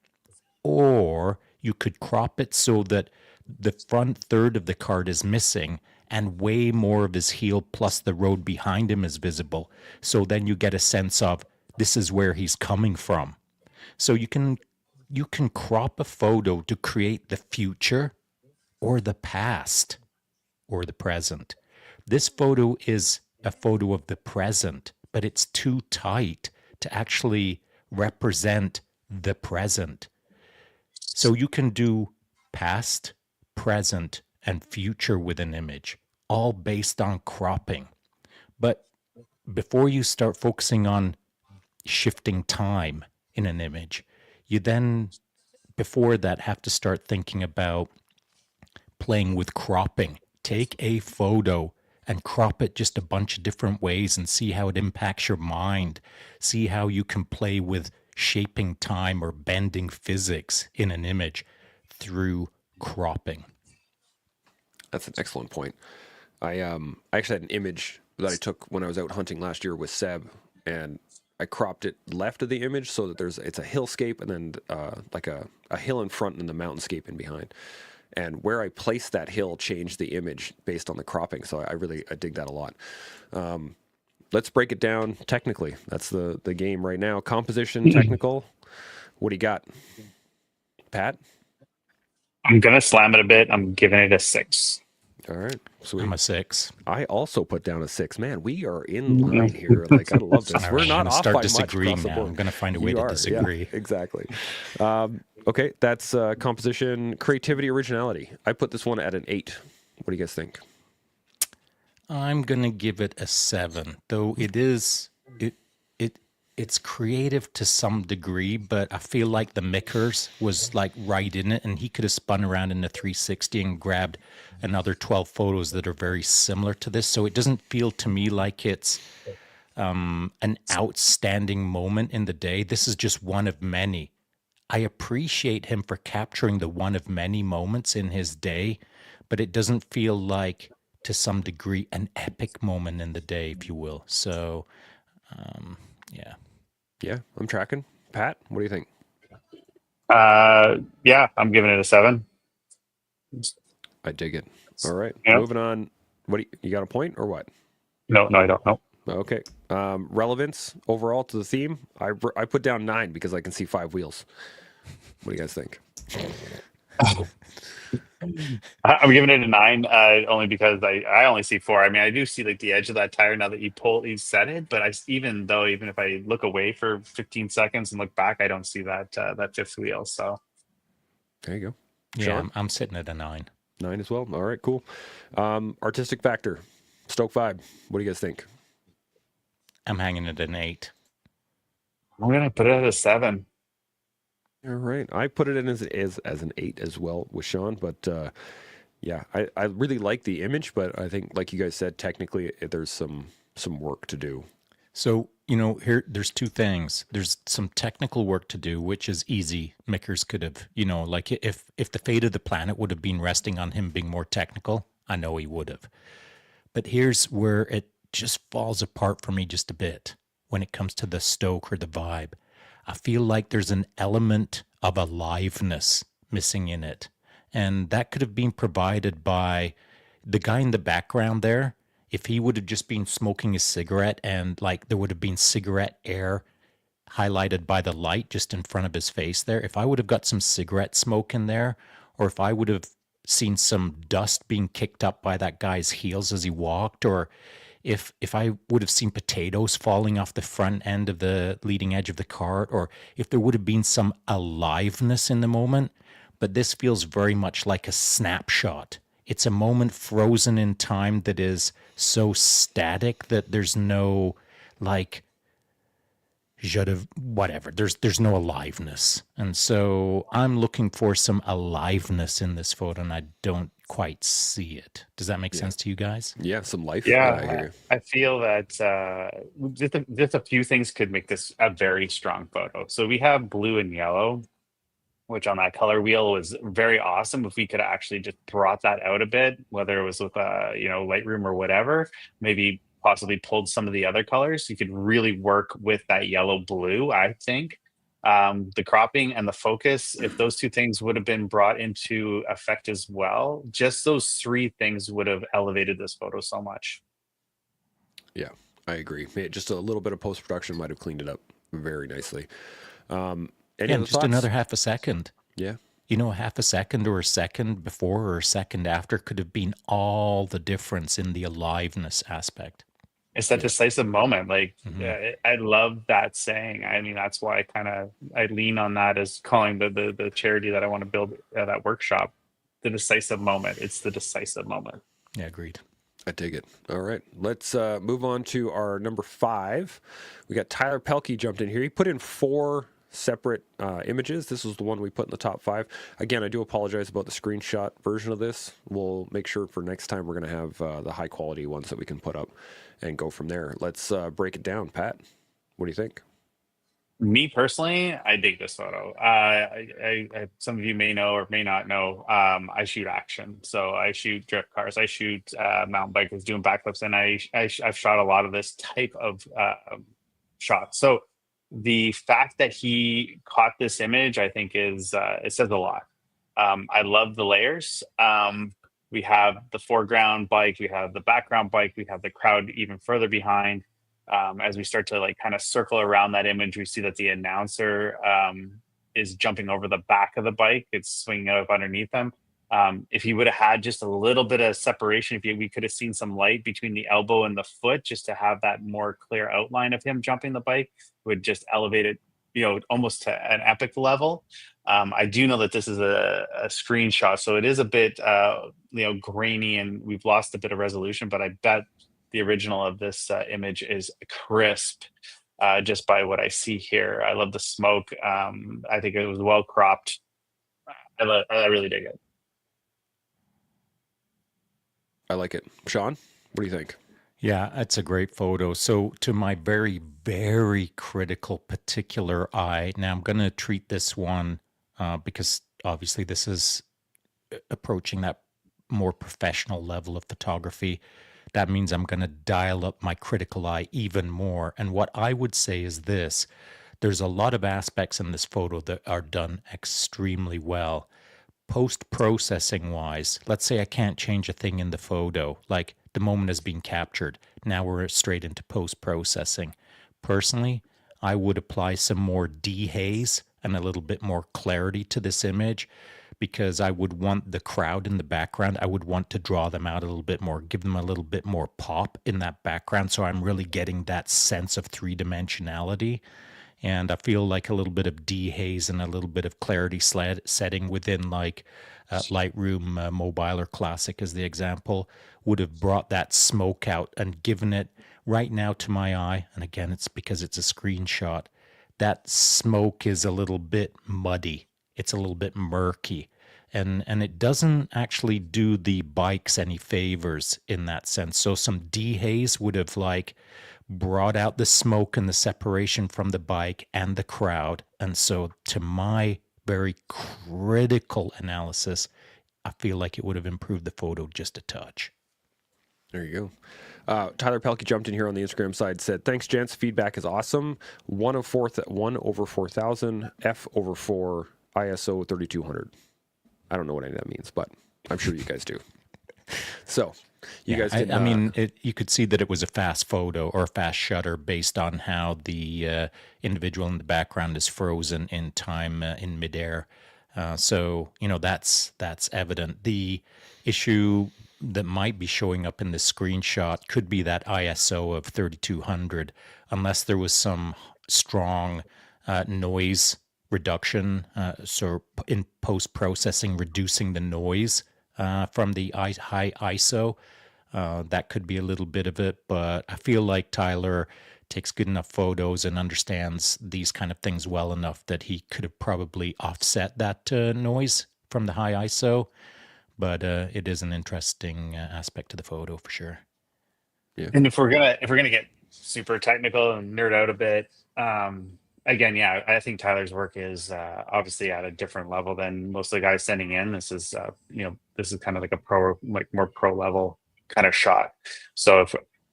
Or you could crop it so that the front third of the cart is missing and way more of his heel plus the road behind him is visible. So then you get a sense of this is where he's coming from. So you can crop a photo to create the future or the past or the present. This photo is a photo of the present, but it's too tight to actually represent the present. So you can do past, present, and future with an image, all based on cropping. But before you start focusing on shifting time in an image, you then, before that, have to start thinking about playing with cropping. Take a photo and crop it just a bunch of different ways and see how it impacts your mind. See how you can play with shaping time or bending physics in an image through cropping. That's an excellent point. I actually had an image that I took when I was out hunting last year with Seb, and I cropped it left of the image so that it's a hillscape and then like a hill in front and the mountainscape in behind. And where I placed that hill changed the image based on the cropping. So I dig that a lot. Let's break it down technically. That's the game right now. Composition, technical. What do you got, Pat? I'm going to slam it a bit. I'm giving it a 6. All right, sweet. I'm a 6. I also put down a 6. Man, we are in line here. Like, I love this. All We're right, not I'm gonna off start by much disagreeing across the now. board. I'm gonna find a way You to are, disagree. yeah, exactly. Okay, that's composition, creativity, originality. I put this one at an 8. What do you guys think? I'm gonna give it a 7, though it's creative to some degree, but I feel like the Mickers was like right in it, and he could have spun around in the 360 and grabbed another 12 photos that are very similar to this. So it doesn't feel to me like it's an outstanding moment in the day. This is just one of many. I appreciate him for capturing the one of many moments in his day, but it doesn't feel like, to some degree, an epic moment in the day, if you will. So, yeah. Yeah, I'm tracking. Pat, what do you think? Yeah, I'm giving it a 7. I dig it. All right, Yeah. moving on. What you got a point or what? No, I don't know. Okay. Relevance overall to the theme. I put down 9 because I can see 5 wheels. What do you guys think? I'm giving it a 9, only because I only see 4. I mean, I do see like the edge of that tire now that you said it, but even if I look away for 15 seconds and look back, I don't see that that fifth wheel. So There you go. Yeah, Sean? I'm sitting at a 9. 9 as well. All right, cool. Artistic factor. Stoke vibe. What do you guys think? I'm hanging at an 8. I'm gonna put it at a 7. All right. I put it in as an 8 as well with Sean, but yeah, I really like the image, but I think, like you guys said, technically there's some work to do. So, here, there's 2 things. There's some technical work to do, which is easy. Mickers could have, like if the fate of the planet would have been resting on him being more technical, I know he would have. But here's where it just falls apart for me just a bit when it comes to the Stoke or the vibe. I feel like there's an element of aliveness missing in it. And that could have been provided by the guy in the background there. If he would have just been smoking a cigarette and like there would have been cigarette air highlighted by the light just in front of his face there, if I would have got some cigarette smoke in there, or if I would have seen some dust being kicked up by that guy's heels as he walked, or if I would have seen potatoes falling off the front end of the leading edge of the cart, or if there would have been some aliveness in the moment. But this feels very much like a snapshot. It's a moment frozen in time that is so static that there's no like whatever. There's no aliveness. And so I'm looking for some aliveness in this photo, and I don't quite see it. Does that make sense to you guys? Yeah, some life. I Yeah, hear you. I feel that just a few things could make this a very strong photo. So we have blue and yellow, which on that color wheel was very awesome. If we could actually just brought that out a bit, whether it was with Lightroom or whatever, maybe possibly pulled some of the other colors, you could really work with that yellow blue. I think the cropping and the focus, if those 2 things would have been brought into effect as well, just those 3 things would have elevated this photo so much. Yeah, I agree. Just a little bit of post-production might have cleaned it up very nicely. Any And other just thoughts? another half a second. Yeah. A half a second or a second before or a second after could have been all the difference in the aliveness aspect. It's that decisive moment. Like, Mhm. I love that saying. I mean, that's why I lean on that as calling the charity that I want to build, that workshop, the decisive moment. It's the decisive moment. Yeah, agreed. I dig it. All right, let's move on to our number 5. We got Tyler Pelkey jumped in here. He put in 4 separate images. This was the one we put in the top 5. Again, I do apologize about the screenshot version of this. We'll make sure for next time we're going to have the high quality ones that we can put up and go from there. Let's break it down. Pat, what do you think? Me personally, I dig this photo. Some of you may know or may not know, I shoot action. So I shoot drift cars. I shoot mountain bikers doing backflips, and I've shot a lot of this type of shots. So the fact that he caught this image, I think, is it says a lot. I love the layers. We have the foreground bike, we have the background bike, we have the crowd even further behind. As we start to kind of circle around that image, we see that the announcer is jumping over the back of the bike. It's swinging up underneath them. If he would have had just a little bit of separation, we could have seen some light between the elbow and the foot, just to have that more clear outline of him jumping the bike, would just elevate it, almost to an epic level. I do know that this is a screenshot, so it is a bit, grainy, and we've lost a bit of resolution. But I bet the original of this image is crisp, just by what I see here. I love the smoke. I think it was well cropped. I really dig it. I like it. Sean, what do you think? Yeah, it's a great photo. So, to my very, very critical particular eye, now I'm going to treat this one because obviously this is approaching that more professional level of photography. That means I'm going to dial up my critical eye even more. And what I would say is this: there's a lot of aspects in this photo that are done extremely well. Post-processing wise, let's say I can't change a thing in the photo, like the moment has been captured. Now we're straight into post-processing. Personally, I would apply some more dehaze and a little bit more clarity to this image, because I would want the crowd in the background, I would want to draw them out a little bit more, give them a little bit more pop in that background, so I'm really getting that sense of three-dimensionality. And I feel like a little bit of dehaze and a little bit of clarity setting within, like Lightroom Mobile or Classic as the example, would have brought that smoke out and given it, right now to my eye, and again, it's because it's a screenshot, that smoke is a little bit muddy. It's a little bit murky. And it doesn't actually do the bikes any favors in that sense. So some dehaze would have like brought out the smoke and the separation from the bike and the crowd. And so to my very critical analysis, I feel like it would have improved the photo just a touch. There you go. Tyler Pelkey jumped in here on the Instagram side, said, "Thanks, gents. Feedback is awesome. 1 over 4,000, f/4, ISO 3200. I don't know what any of that means, but I'm sure you guys do. So you guys can, I mean, you could see that it was a fast photo or a fast shutter based on how the individual in the background is frozen in time in midair. So, that's evident. The issue that might be showing up in the screenshot could be that ISO of 3200, unless there was some strong noise reduction. So in post-processing, reducing the noise from the high ISO. That could be a little bit of it, but I feel like Tyler takes good enough photos and understands these kind of things well enough that he could have probably offset that noise from the high ISO. But it is an interesting aspect to the photo for sure. Yeah. And if we're gonna get super technical and nerd out a bit, again, yeah, I think Tyler's work is obviously at a different level than most of the guys sending in. This is this is kind of like a more pro level kind of shot. So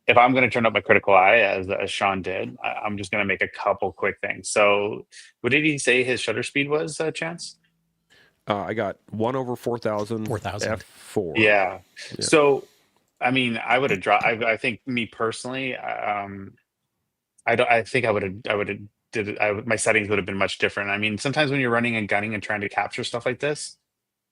if I'm going to turn up my critical eye as Sean did, I'm just going to make a couple quick things. So what did he say his shutter speed was, Chance? I got 1 over 4,000 f/4. Yeah. So I mean, I would have dropped. I think me personally, I think I would have my settings would have been much different. I mean, sometimes when you're running and gunning and trying to capture stuff like this,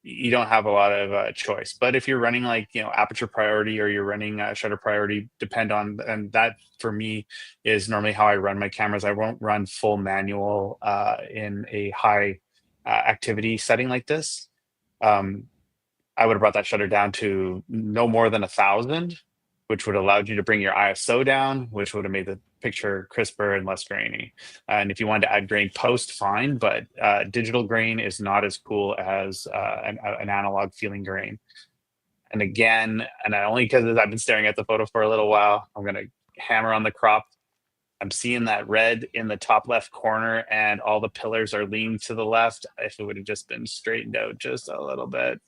you don't have a lot of choice. But if you're running like aperture priority, or you're running shutter priority, and that for me is normally how I run my cameras. I won't run full manual in a high activity setting like this. I would have brought that shutter down to no more than 1,000, which would have allowed you to bring your ISO down, which would have made the picture crisper and less grainy. And if you wanted to add grain post, fine, but digital grain is not as cool as an analog feeling grain. And again, and only because I've been staring at the photo for a little while, I'm going to hammer on the crop. I'm seeing that red in the top left corner, and all the pillars are leaned to the left. If it would have just been straightened out just a little bit,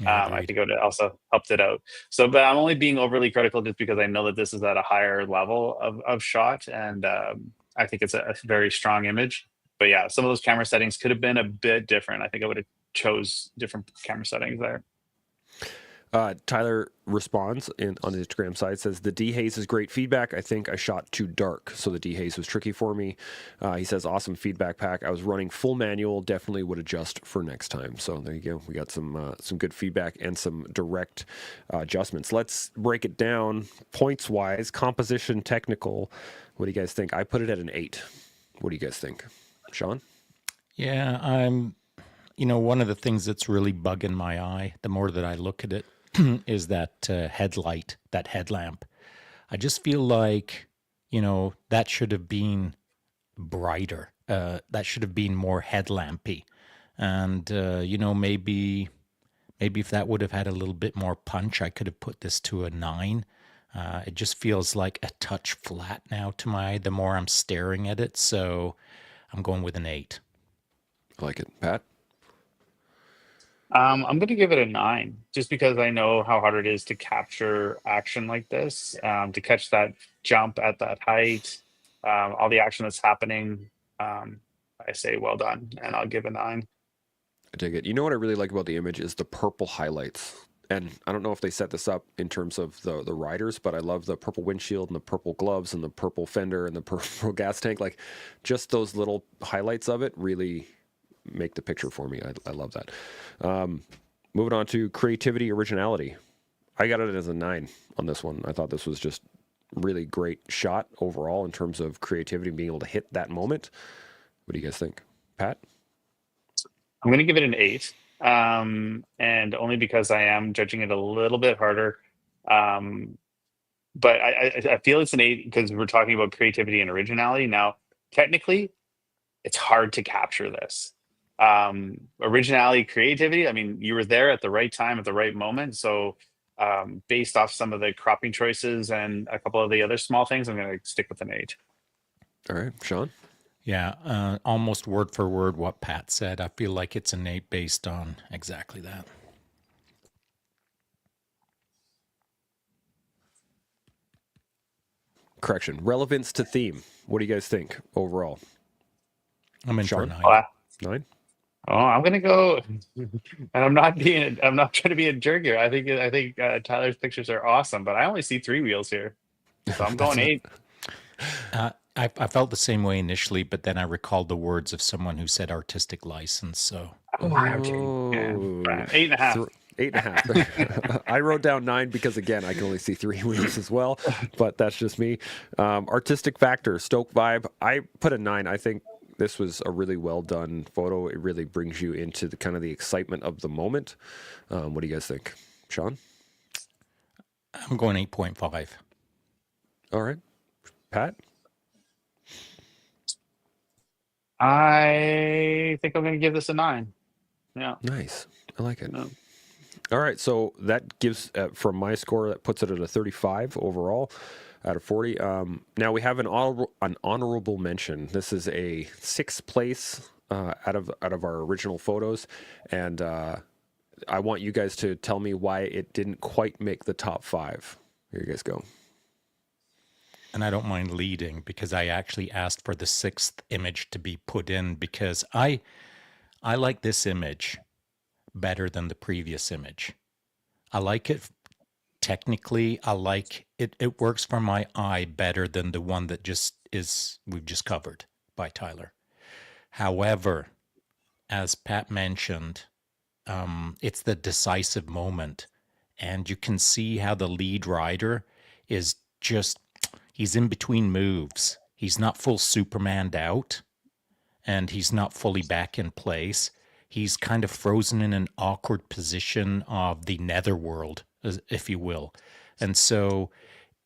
I think it would have also helped it out. So, but I'm only being overly critical just because I know that this is at a higher level of shot, and I think it's a very strong image. But yeah, some of those camera settings could have been a bit different. I think I would have chose different camera settings there. Tyler responds on the Instagram side, says the dehaze is great feedback. I think I shot too dark, so the dehaze was tricky for me. He says awesome feedback pack. I was running full manual. Definitely would adjust for next time. So there you go. We got some good feedback and some direct adjustments. Let's break it down points wise. Composition, technical. What do you guys think? I put it at an 8. What do you guys think, Sean? Yeah, one of the things that's really bugging my eye, the more that I look at it, is that headlight, that headlamp. I just feel like, that should have been brighter. That should have been more headlampy. And, maybe if that would have had a little bit more punch, I could have put this to a 9. It just feels like a touch flat now to my eye the more I'm staring at it. So I'm going with an 8. I like it. Pat? I'm going to give it a 9, just because I know how hard it is to capture action like this, to catch that jump at that height, all the action that's happening. I say well done, and I'll give a 9. I dig it. You know what I really like about the image is the purple highlights. And I don't know if they set this up in terms of the riders, but I love the purple windshield and the purple gloves and the purple fender and the purple gas tank. Like, just those little highlights of it really make the picture for me. I love that. Moving on to creativity, originality. I got it as a 9 on this one. I thought this was just really great shot overall in terms of creativity and being able to hit that moment. What do you guys think? Pat? I'm going to give it an 8, and only because I am judging it a little bit harder. But I feel it's an 8 because we're talking about creativity and originality. Now, technically, it's hard to capture this. Originality, creativity, I mean, you were there at the right time at the right moment. So based off some of the cropping choices and a couple of the other small things, I'm going to stick with an 8. All right, Sean? Yeah, almost word for word what Pat said. I feel like it's an 8 based on exactly that. Correction. Relevance to theme. What do you guys think overall? I'm in for a Sean? 9. 9? Oh, I'm gonna go, and I'm not trying to be a jerk here. I think Tyler's pictures are awesome, but I only see 3 wheels here, so I'm going 8. I felt the same way initially, but then I recalled the words of someone who said artistic license. So Okay, yeah, 8.5. 8.5. I wrote down 9 because, again, I can only see 3 wheels as well, but that's just me. Artistic factor, Stoke vibe. I put a 9. I think this was a really well done photo. It really brings you into the kind of the excitement of the moment. What do you guys think? Sean? I'm going 8.5. All right. Pat? I think I'm going to give this a 9. Yeah. Nice. I like it. Yeah. All right. So that gives, from my score, that puts it at a 35 overall out of 40. Now we have an honorable mention. This is a 6th place out of our original photos. And I want you guys to tell me why it didn't quite make the top 5. Here you guys go. And I don't mind leading because I actually asked for the 6th image to be put in because I like this image better than the previous image. I like it technically. I like it. It works for my eye better than the one that we've just covered by Tyler. However, as Pat mentioned, it's the decisive moment, and you can see how the lead rider is he's in between moves. He's not full Superman'd out, and he's not fully back in place. He's kind of frozen in an awkward position of the netherworld, if you will. And so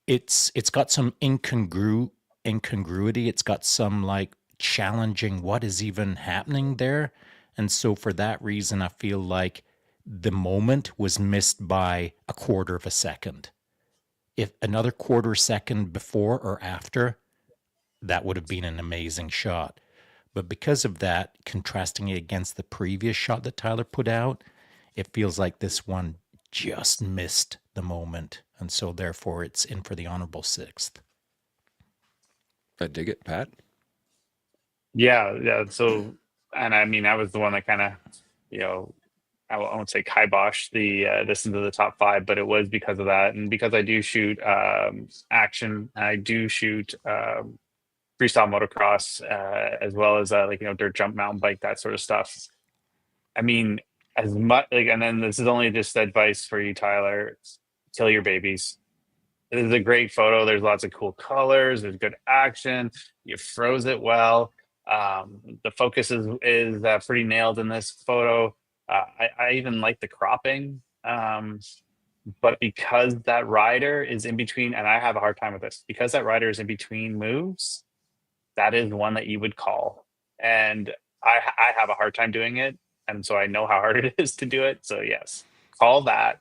it's got some incongruity. It's got some like challenging what is even happening there. And so for that reason, I feel like the moment was missed by a quarter of a second. If another quarter second before or after, that would have been an amazing shot. But because of that, contrasting it against the previous shot that Tyler put out, it feels like this one just missed the moment. And so therefore it's in for the honorable 6th. I dig it. Pat? Yeah. So, and I mean, I was the one that kind of, I won't say kibosh this into the top five, but it was because of that, and because I do shoot action, I do shoot freestyle motocross, as well as like dirt jump, mountain bike, that sort of stuff. I mean, as much like, and then this is only just advice for you, Tyler. Kill your babies. This is a great photo. There's lots of cool colors. There's good action. You froze it well. The focus is pretty nailed in this photo. I even like the cropping. But because that rider is in between, and I have a hard time with this, because that rider is in between moves, that is one that you would call. And I have a hard time doing it. And so I know how hard it is to do it. So yes, call that.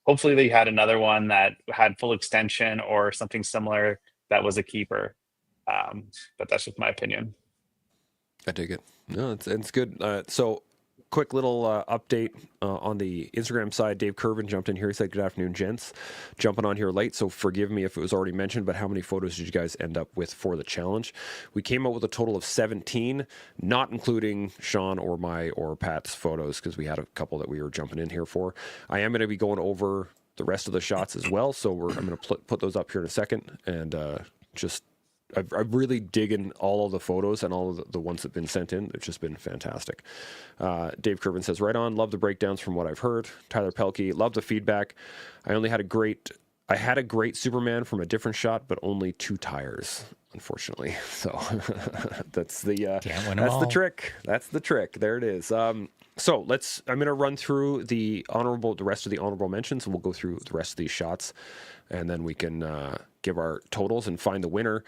Hopefully they had another one that had full extension or something similar that was a keeper. But that's just my opinion. I dig it. No, it's good. So, quick little update on the Instagram side. Dave Curvin jumped in here. He said, "Good afternoon, gents. Jumping on here late, so forgive me if it was already mentioned, but how many photos did you guys end up with for the challenge?" We came out with a total of 17, not including Sean or my or Pat's photos, because we had a couple that we were jumping in here for. I am going to be going over the rest of the shots as well, so I'm going to put those up here in a second, and I'm really digging all of the photos and all of the ones that have been sent in. It's just been fantastic. Dave Curvin says, "Right on. Love the breakdowns from what I've heard." Tyler Pelkey, "Love the feedback. I had a great Superman from a different shot, but only 2 tires, unfortunately." So that's the trick. That's the trick. There it is. I'm going to run through the rest of the honorable mentions, and we'll go through the rest of these shots, and then we can give our totals and find the winner.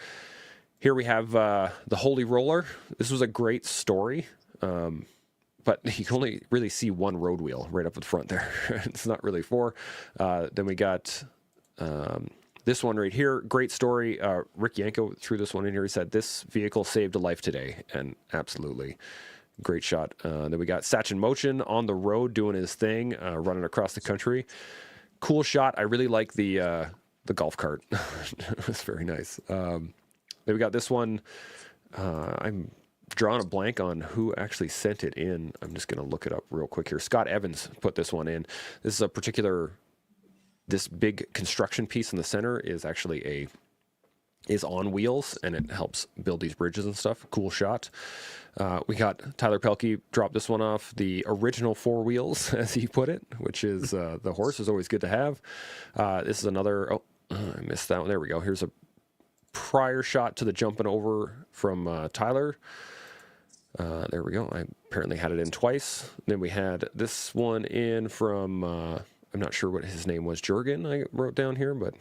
Here we have the Holy Roller. This was a great story, but you can only really see one road wheel right up at the front there. It's not really 4. Then we got this one right here. Great story. Rick Yanko threw this one in here. He said, "This vehicle saved a life today," and absolutely. Great shot. Then we got Sachin Motion on the road doing his thing, running across the country. Cool shot. I really like the golf cart. It was very nice. Then we got this one. I'm drawing a blank on who actually sent it in. I'm just going to look it up real quick here. Scott Evans put this one in. This is this big construction piece in the center is actually is on wheels, and it helps build these bridges and stuff. Cool shot. We got Tyler Pelkey drop this one off the original 4 wheels, as he put it, which is the horse is always good to have. This is another. Oh, I missed that one. There we go. Here's a prior shot to the jumping over from Tyler. There we go. I apparently had it in twice. Then we had this one in from, I'm not sure what his name was, Jurgen, I wrote down here, but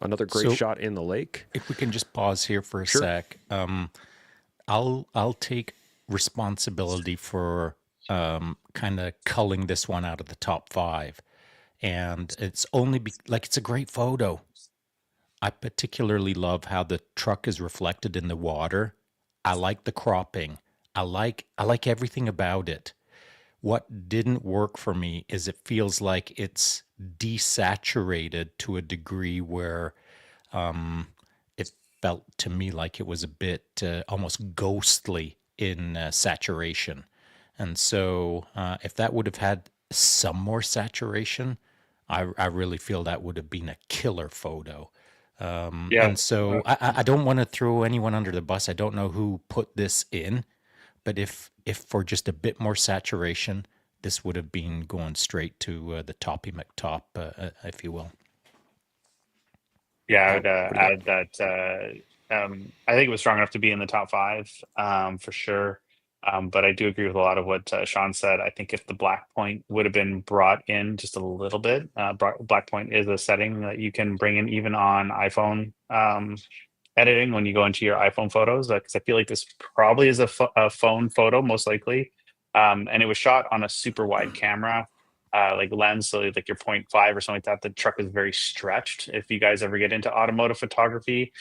another great shot in the lake. If we can just pause here for a Sure. sec. I'll take responsibility for kind of culling this one out of the top 5. And it's only it's a great photo. I particularly love how the truck is reflected in the water. I like the cropping. I like everything about it. What didn't work for me is it feels like it's desaturated to a degree where it felt to me like it was a bit almost ghostly in saturation. And so if that would have had some more saturation, I really feel that would have been a killer photo. And so I don't want to throw anyone under the bus. I don't know who put this in, but if for just a bit more saturation, this would have been going straight to the Toppy McTop, if you will. Yeah, I would add that I think it was strong enough to be in the top 5 for sure. But I do agree with a lot of what Sean said. I think if the black point would have been brought in just a little bit, black point is a setting that you can bring in even on iPhone editing when you go into your iPhone photos, because I feel like this probably is a phone photo, most likely. And it was shot on a super wide camera, like lens, so like your 0.5 or something like that. The truck is very stretched. If you guys ever get into automotive photography,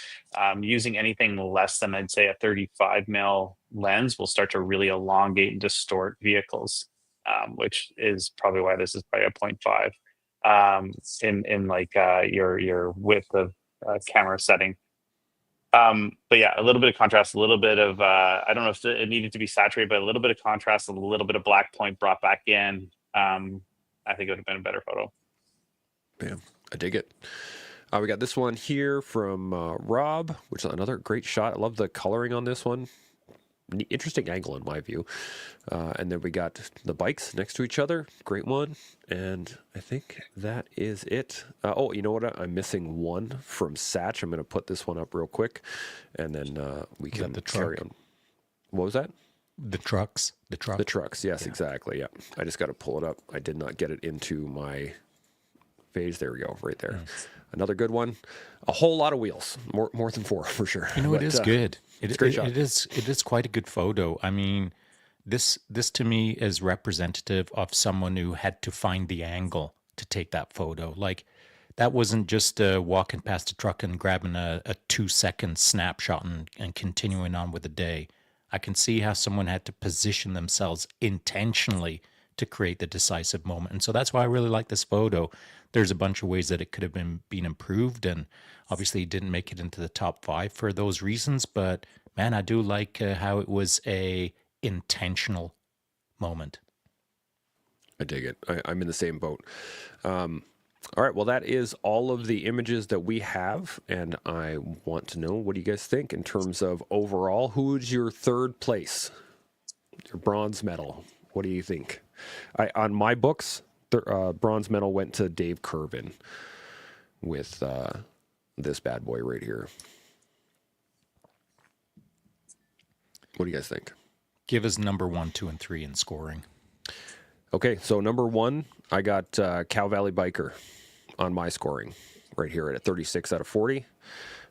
using anything less than, I'd say, a 35 mil lens will start to really elongate and distort vehicles, which is probably why this is probably a 0.5 in like your width of camera setting. But yeah, a little bit of contrast, a little bit of I don't know if it needed to be saturated, but a little bit of contrast, a little bit of black point brought back in. I think it would have been a better photo. Bam. I dig it. We got this one here from Rob, which is another great shot. I love the coloring on this one. Interesting angle in my view. And then we got the bikes next to each other. Great one. And I think that is it. Oh, you know what? I'm missing one from Satch. I'm going to put this one up real quick. And then we Is can that the carry truck? on. What was that? The trucks. The truck. The trucks. Yes, exactly. Yeah. I just got to pull it up. I did not get it into my phase. There we go. Right there. Another good one. A whole lot of wheels. More than 4 for sure. You know, But, it is good. it's a great shot. It is quite a good photo. I mean, this to me is representative of someone who had to find the angle to take that photo. Like, that wasn't just walking past a truck and grabbing a 2-second snapshot and continuing on with the day. I can see how someone had to position themselves intentionally to create the decisive moment. And so that's why I really like this photo. There's a bunch of ways that it could have been improved, and obviously it didn't make it into the top 5 for those reasons. But man, I do like how it was a intentional moment. I dig it. I'm in the same boat. All right. Well, that is all of the images that we have. And I want to know, what do you guys think in terms of overall? Who's your third place? Your bronze medal. What do you think? On my books, bronze medal went to Dave Curvin with this bad boy right here. What do you guys think? Give us number 1, 2, and 3 in scoring. Okay, so number 1, I got Cow Valley Biker on my scoring right here at a 36 out of 40.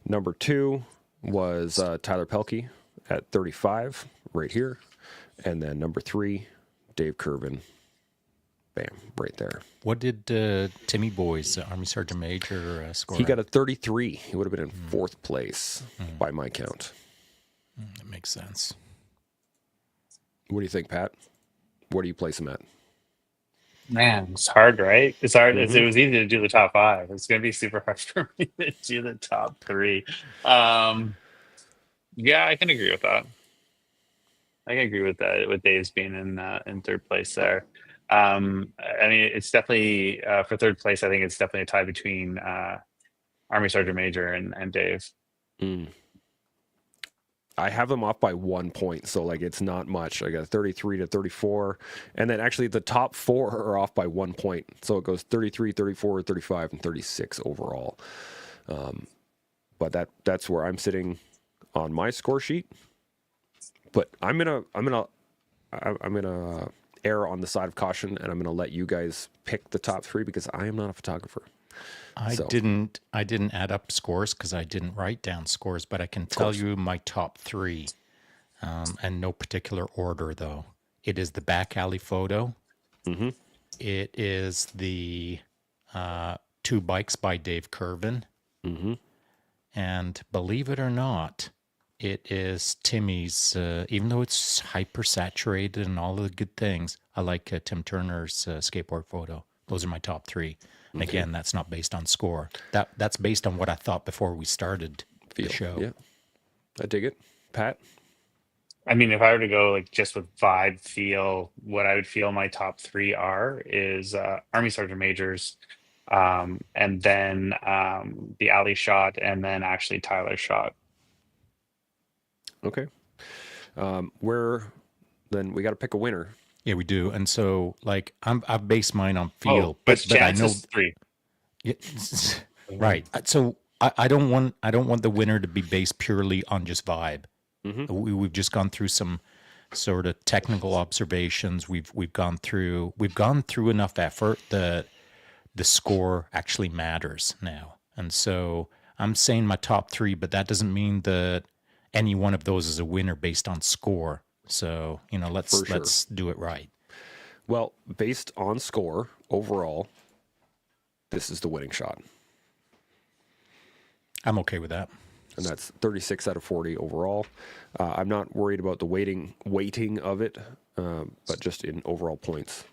Number 2 was Tyler Pelkey at 35 right here. And then number 3, Dave Curvin. Bam, right there. What did Timmy Boy's Army Sergeant Major score? He got a 33. He would have been in 4th place by my count. That makes sense. What do you think, Pat? Where do you place him at? Man, it's hard, right? It's hard. It was easy to do the top 5. It's going to be super hard for me to do the top 3. Yeah, I can agree with that. I can agree with that. With Dave's being in 3rd place there. I mean, it's definitely for 3rd place. I think it's definitely a tie between Army Sergeant Major and Dave. I have them off by 1 point, so like it's not much. I got 33 to 34, and then actually the top 4 are off by 1 point, so it goes 33, 34, 35, and 36 overall. But that's where I'm sitting on my score sheet. But I'm gonna err on the side of caution, and I'm gonna let you guys pick the top 3 because I am not a photographer. I didn't add up scores because I didn't write down scores, but I can tell you my top 3, and no particular order though. It is the back alley photo. Mm-hmm. It is the 2 bikes by Dave Curvin. Mm-hmm. And believe it or not, it is Timmy's, even though it's hyper saturated and all of the good things, I like Tim Turner's skateboard photo. Those are my top 3. And again, that's not based on score. That's based on what I thought before we started the show. Yeah, I dig it. Pat? I mean, if I were to go like just with vibe, feel, what I would feel my top 3 is Army Sergeant Major's, and then the alley shot, and then actually Tyler's shot. Okay. Then we got to pick a winner. Yeah, we do. And so, like, I've based mine on feel, but I know 3. Yeah, right. So I don't want the winner to be based purely on just vibe. Mm-hmm. We've just gone through some sort of technical observations. We've gone through enough effort that the score actually matters now. And so I'm saying my top 3, but that doesn't mean that any one of those is a winner based on score. So, let's do it right. Well, based on score overall, this is the winning shot. I'm okay with that. And that's 36 out of 40 overall. I'm not worried about the weighting of it, but just in overall points,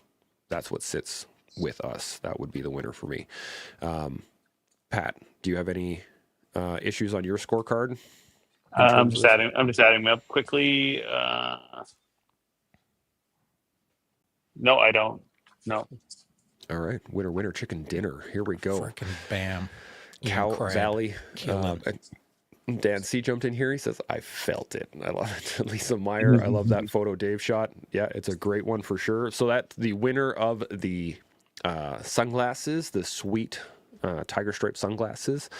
that's what sits with us. That would be the winner for me. Pat, do you have any issues on your scorecard? I'm just adding them up quickly. No, I don't. No. All right, winner chicken dinner. Here we go. Freaking bam. Eating Cow crab. Valley. Killing. Dan C jumped in here. He says, I felt it. I love it. Lisa Meyer, I love that photo Dave shot. Yeah, it's a great one for sure. So that's the winner of the sunglasses, the sweet tiger stripe sunglasses,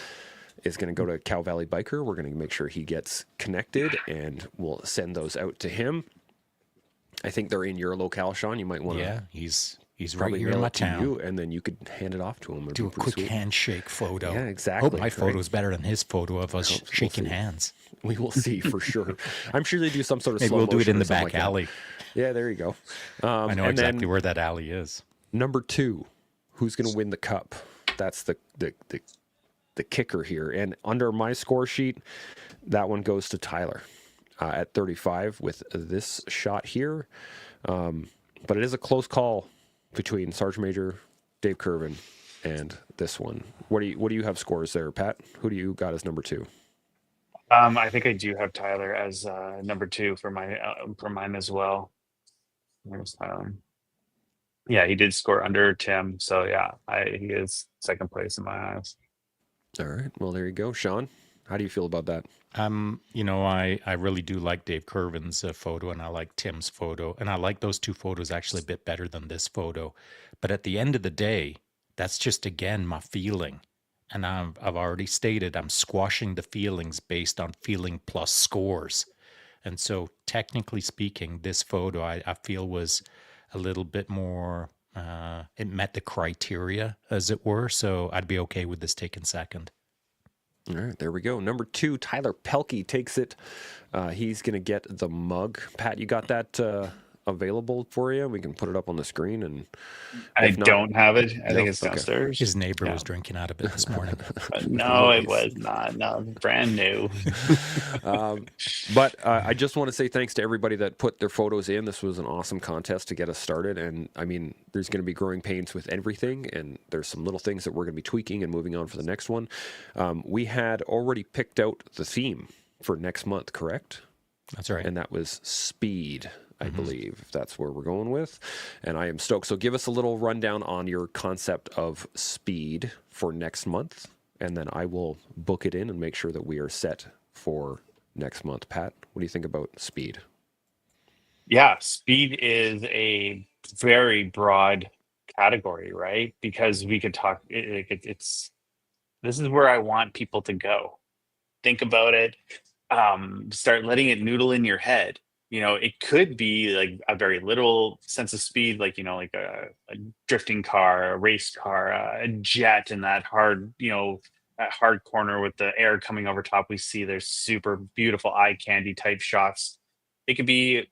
is going to go to Cow Valley Biker. We're going to make sure he gets connected, and we'll send those out to him. I think they're in your locale, Sean. You might want to Yeah, he's right probably here in mail my it to town. you, and then you could hand it off to him. It'd Do be a pretty quick sweet. handshake photo. Yeah, Hope exactly, my right? photo's better than his photo of us We'll shaking see. hands. We will see for sure. I'm sure they do some sort of Maybe slow we'll do it motion in or the something back like that. alley. Yeah, there you go. I know and exactly then where that alley is. number 2, who's going to win the cup? That's the kicker here. And under my score sheet, that one goes to Tyler at 35 with this shot here. But it is a close call between Sergeant Major Dave Curvin and this one. What do you have scores there, Pat? Who do you got as number 2? I think I do have Tyler as number 2 for mine as well. Yeah, he did score under Tim, so yeah, he is second place in my eyes. All right. Well, there you go, Sean. How do you feel about that? I really do like Dave Curvin's photo, and I like Tim's photo, and I like those two photos actually a bit better than this photo. But at the end of the day, that's just again my feeling, and I've already stated I'm squashing the feelings based on feeling plus scores, and so technically speaking, this photo I feel was a little bit more. It met the criteria, as it were, so I'd be okay with this taking second. All right, there we go. Number 2, Tyler Pelkey takes it. He's going to get the mug. Pat, you got that available for you? We can put it up on the screen. And I if not- don't have it. I No? think it's Okay. downstairs. His neighbor Yeah. was drinking out of it this morning. No, it Nice. was not. No, brand new. But I just want to say thanks to everybody that put their photos in. This was an awesome contest to get us started. And I mean, there's going to be growing pains with everything. And there's some little things that we're going to be tweaking and moving on for the next one. We had already picked out the theme for next month, correct? That's right. And that was speed, I believe, if that's where we're going with. And I am stoked. So give us a little rundown on your concept of speed for next month, and then I will book it in and make sure that we are set for next month. Pat, what do you think about speed? Yeah, speed is a very broad category, right? Because we could talk. It's this is where I want people to go. Think about it. Start letting it noodle in your head. It could be like a very literal sense of speed, like like a drifting car, a race car, a jet in that hard, that hard corner with the air coming over top. We see there's super beautiful eye candy type shots. It could be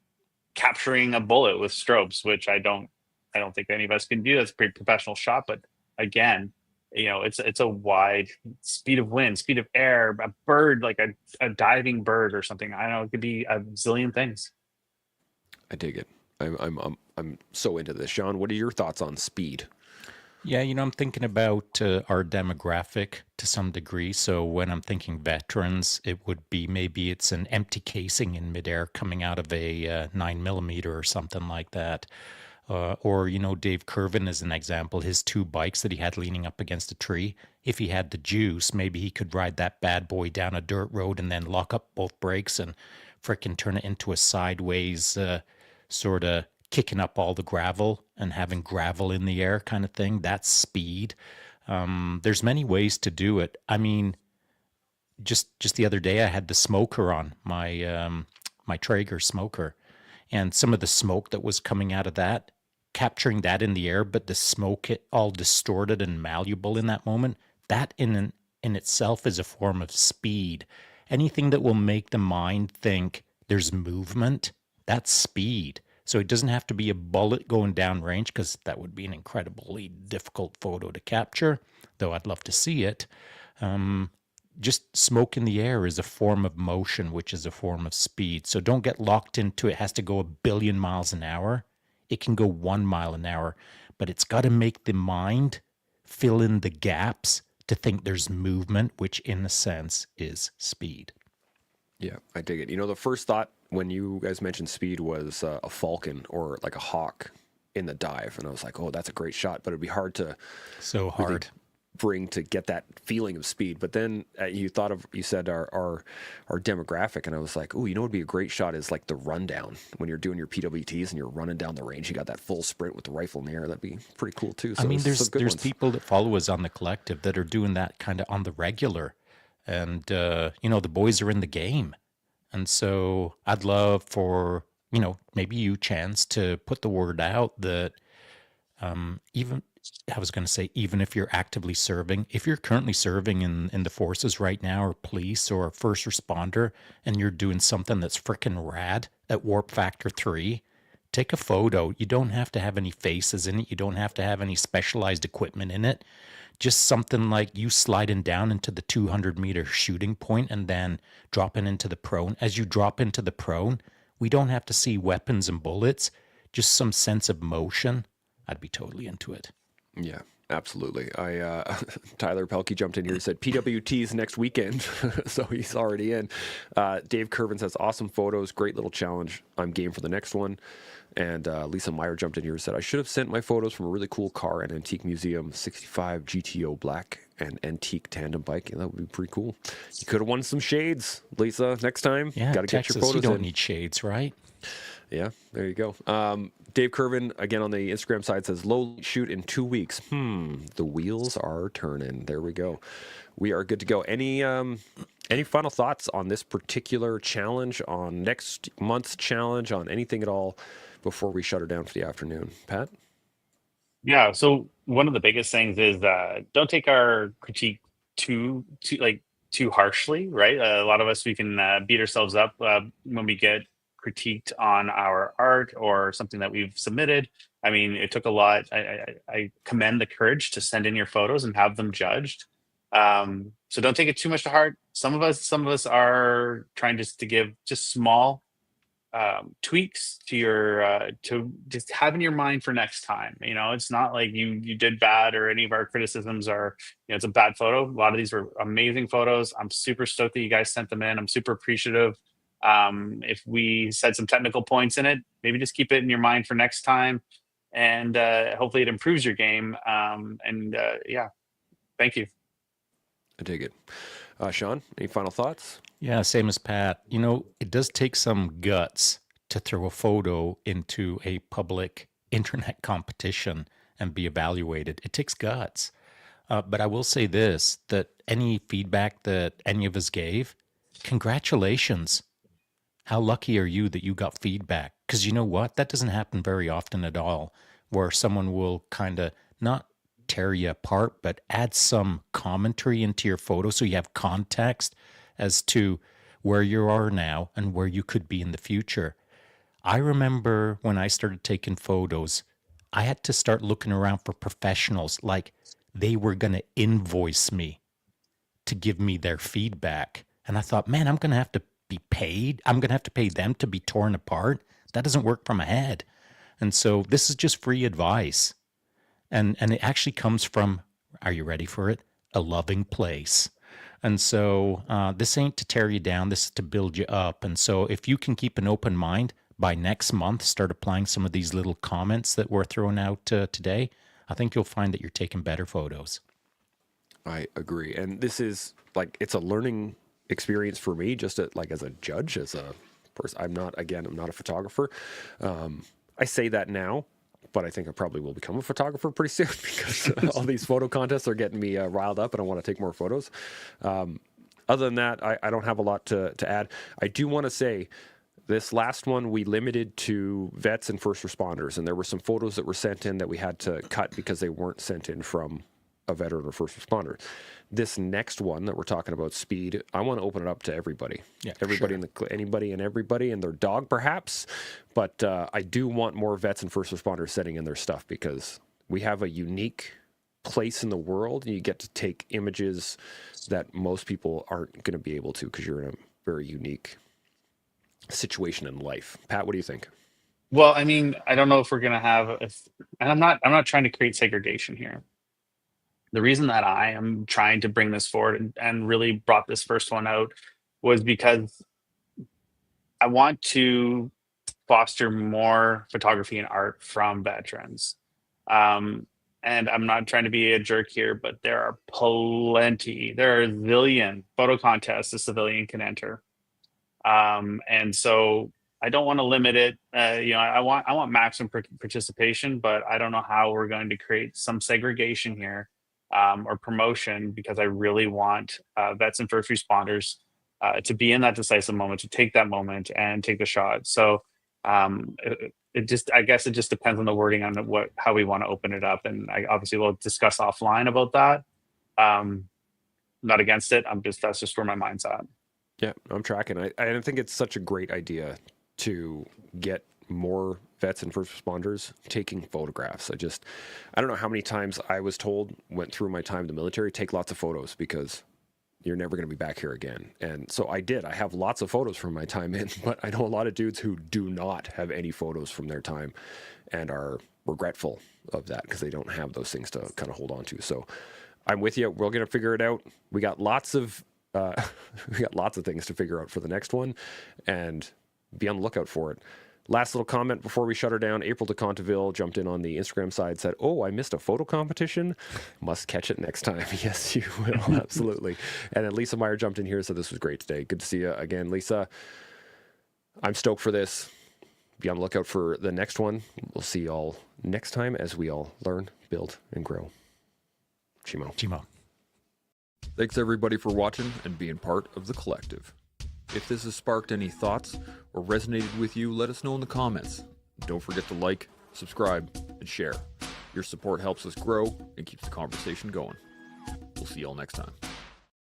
capturing a bullet with strobes, which I don't think any of us can do. That's a pretty professional shot, but again, it's a wide speed of wind, speed of air, a bird, like a diving bird or something. I don't know. It could be a zillion things. I dig it. I'm so into this. Sean, what are your thoughts on speed? Yeah, I'm thinking about our demographic to some degree. So when I'm thinking veterans, it would be maybe it's an empty casing in midair coming out of a 9mm or something like that. Or Dave Curvin is an example. His 2 bikes that he had leaning up against a tree. If he had the juice, maybe he could ride that bad boy down a dirt road and then lock up both brakes and frickin' turn it into a sideways sort of kicking up all the gravel and having gravel in the air kind of thing. That's speed. There's many ways to do it. I mean, just the other day I had the smoker on my my Traeger smoker, and some of the smoke that was coming out of that, capturing that in the air, but the smoke it all distorted and malleable in that moment. That in itself is a form of speed. Anything that will make the mind think there's movement, that's speed. So it doesn't have to be a bullet going down range, because that would be an incredibly difficult photo to capture, though I'd love to see it. Just smoke in the air is a form of motion, which is a form of speed. So don't get locked into it has to go 1 billion miles an hour. It can go 1 mile an hour, but it's got to make the mind fill in the gaps to think there's movement, which in a sense is speed. Yeah, I dig it. The first thought when you guys mentioned speed was a falcon or like a hawk in the dive, and I was like, oh, that's a great shot, but it'd be hard to So hard. bring to get that feeling of speed. But then you said our demographic, and I was like, oh, you know what would be a great shot is like the rundown when you're doing your PWTs and you're running down the range. You got that full sprint with the rifle in the air. That'd be pretty cool too. So I mean, some good there's ones. people that follow us on the collective that are doing that kind of on the regular, and the boys are in the game, and so I'd love for maybe you chance to put the word out that even I was going to say, even if you're actively serving, if you're currently serving in the forces right now, or police or first responder, and you're doing something that's freaking rad at Warp Factor 3, take a photo. You don't have to have any faces in it. You don't have to have any specialized equipment in it. Just something like you sliding down into the 200-meter shooting point and then dropping into the prone. As you drop into the prone, we don't have to see weapons and bullets, just some sense of motion. I'd be totally into it. Yeah, absolutely. Tyler Pelkey jumped in here and said PWTs next weekend, so he's already in. Dave Curvin says awesome photos, great little challenge. I'm game for the next one. And Lisa Meyer jumped in here and said I should have sent my photos from a really cool car and antique museum, 65 GTO black and antique tandem bike. Yeah, that would be pretty cool. You could have won some shades, Lisa. Next time, Yeah, got to get Texas, your photos you don't in. need shades, right? Yeah, there you go. Dave Curvin, again on the Instagram side, says, low shoot in 2 weeks. The wheels are turning. There we go. We are good to go. Any final thoughts on this particular challenge, on next month's challenge, on anything at all before we shut her down for the afternoon? Pat? Yeah. So one of the biggest things is don't take our critique too harshly, right? A lot of us, we can beat ourselves up when we get critiqued on our art or something that we've submitted. I mean, it took a lot. I commend the courage to send in your photos and have them judged. So don't take it too much to heart. Some of us are trying just to give just small tweaks to your to just have in your mind for next time. It's not like you did bad, or any of our criticisms are it's a bad photo. A lot of these were amazing photos. I'm super stoked that you guys sent them in. I'm super appreciative. If we said some technical points in it, maybe just keep it in your mind for next time, and hopefully it improves your game. Yeah, thank you. I dig it. Sean, any final thoughts? Yeah, same as Pat. It does take some guts to throw a photo into a public internet competition and be evaluated. It takes guts. But I will say this, that any feedback that any of us gave, congratulations. How lucky are you that you got feedback? Because you know what? That doesn't happen very often at all, where someone will kind of not tear you apart, but add some commentary into your photo so you have context as to where you are now and where you could be in the future. I remember when I started taking photos, I had to start looking around for professionals, like they were going to invoice me to give me their feedback. And I thought, man, I'm going to have to be paid. I'm going to have to pay them to be torn apart. That doesn't work for my head. And so this is just free advice. And it actually comes from, are you ready for it? A loving place. And so this ain't to tear you down. This is to build you up. And so if you can keep an open mind, by next month, start applying some of these little comments that we're throwing out today, I think you'll find that you're taking better photos. I agree. And this is it's a learning experience for me, just as a judge, as a person. I'm not a photographer. I say that now, but I think I probably will become a photographer pretty soon because all these photo contests are getting me riled up and I want to take more photos. Other than that, I don't have a lot to add. I do want to say this last one we limited to vets and first responders, and there were some photos that were sent in that we had to cut because they weren't sent in from a veteran or first responder. This next one that we're talking about, speed, I want to open it up to everybody. Yeah, everybody sure. Anybody and everybody and their dog perhaps, but I do want more vets and first responders setting in their stuff because we have a unique place in the world, and you get to take images that most people aren't going to be able to because you're in a very unique situation in life. Pat, what do you think? Well, I mean, I don't know if we're gonna have and I'm not trying to create segregation here. The reason that I am trying to bring this forward and really brought this first one out was because I want to foster more photography and art from veterans. And I'm not trying to be a jerk here, but there are there are a zillion photo contests a civilian can enter. And so I don't want to limit it. I want maximum participation, but I don't know how we're going to create some segregation here, or promotion, because I really want vets and first responders to be in that decisive moment, to take that moment and take the shot. So I guess it just depends on the wording on how we want to open it up, and I obviously will discuss offline about that. Not against it. That's just where my mind's at. Yeah, I'm tracking. I think it's such a great idea to get more vets and first responders taking photographs. I don't know how many times I was told, went through my time in the military, take lots of photos because you're never going to be back here again. And so I did. I have lots of photos from my time in, but I know a lot of dudes who do not have any photos from their time and are regretful of that because they don't have those things to kind of hold on to. So I'm with you. We're going to figure it out. We got lots of things to figure out for the next one, and be on the lookout for it. Last little comment before we shut her down. April de Conteville jumped in on the Instagram side, said, "Oh, I missed a photo competition. Must catch it next time." Yes, you will. Absolutely. And then Lisa Meyer jumped in here and said, "This was great today." Good to see you again, Lisa. I'm stoked for this. Be on the lookout for the next one. We'll see y'all next time as we all learn, build, and grow. Chimo. Thanks everybody for watching and being part of the collective. If this has sparked any thoughts or resonated with you, let us know in the comments. Don't forget to like, subscribe, and share. Your support helps us grow and keeps the conversation going. We'll see y'all next time.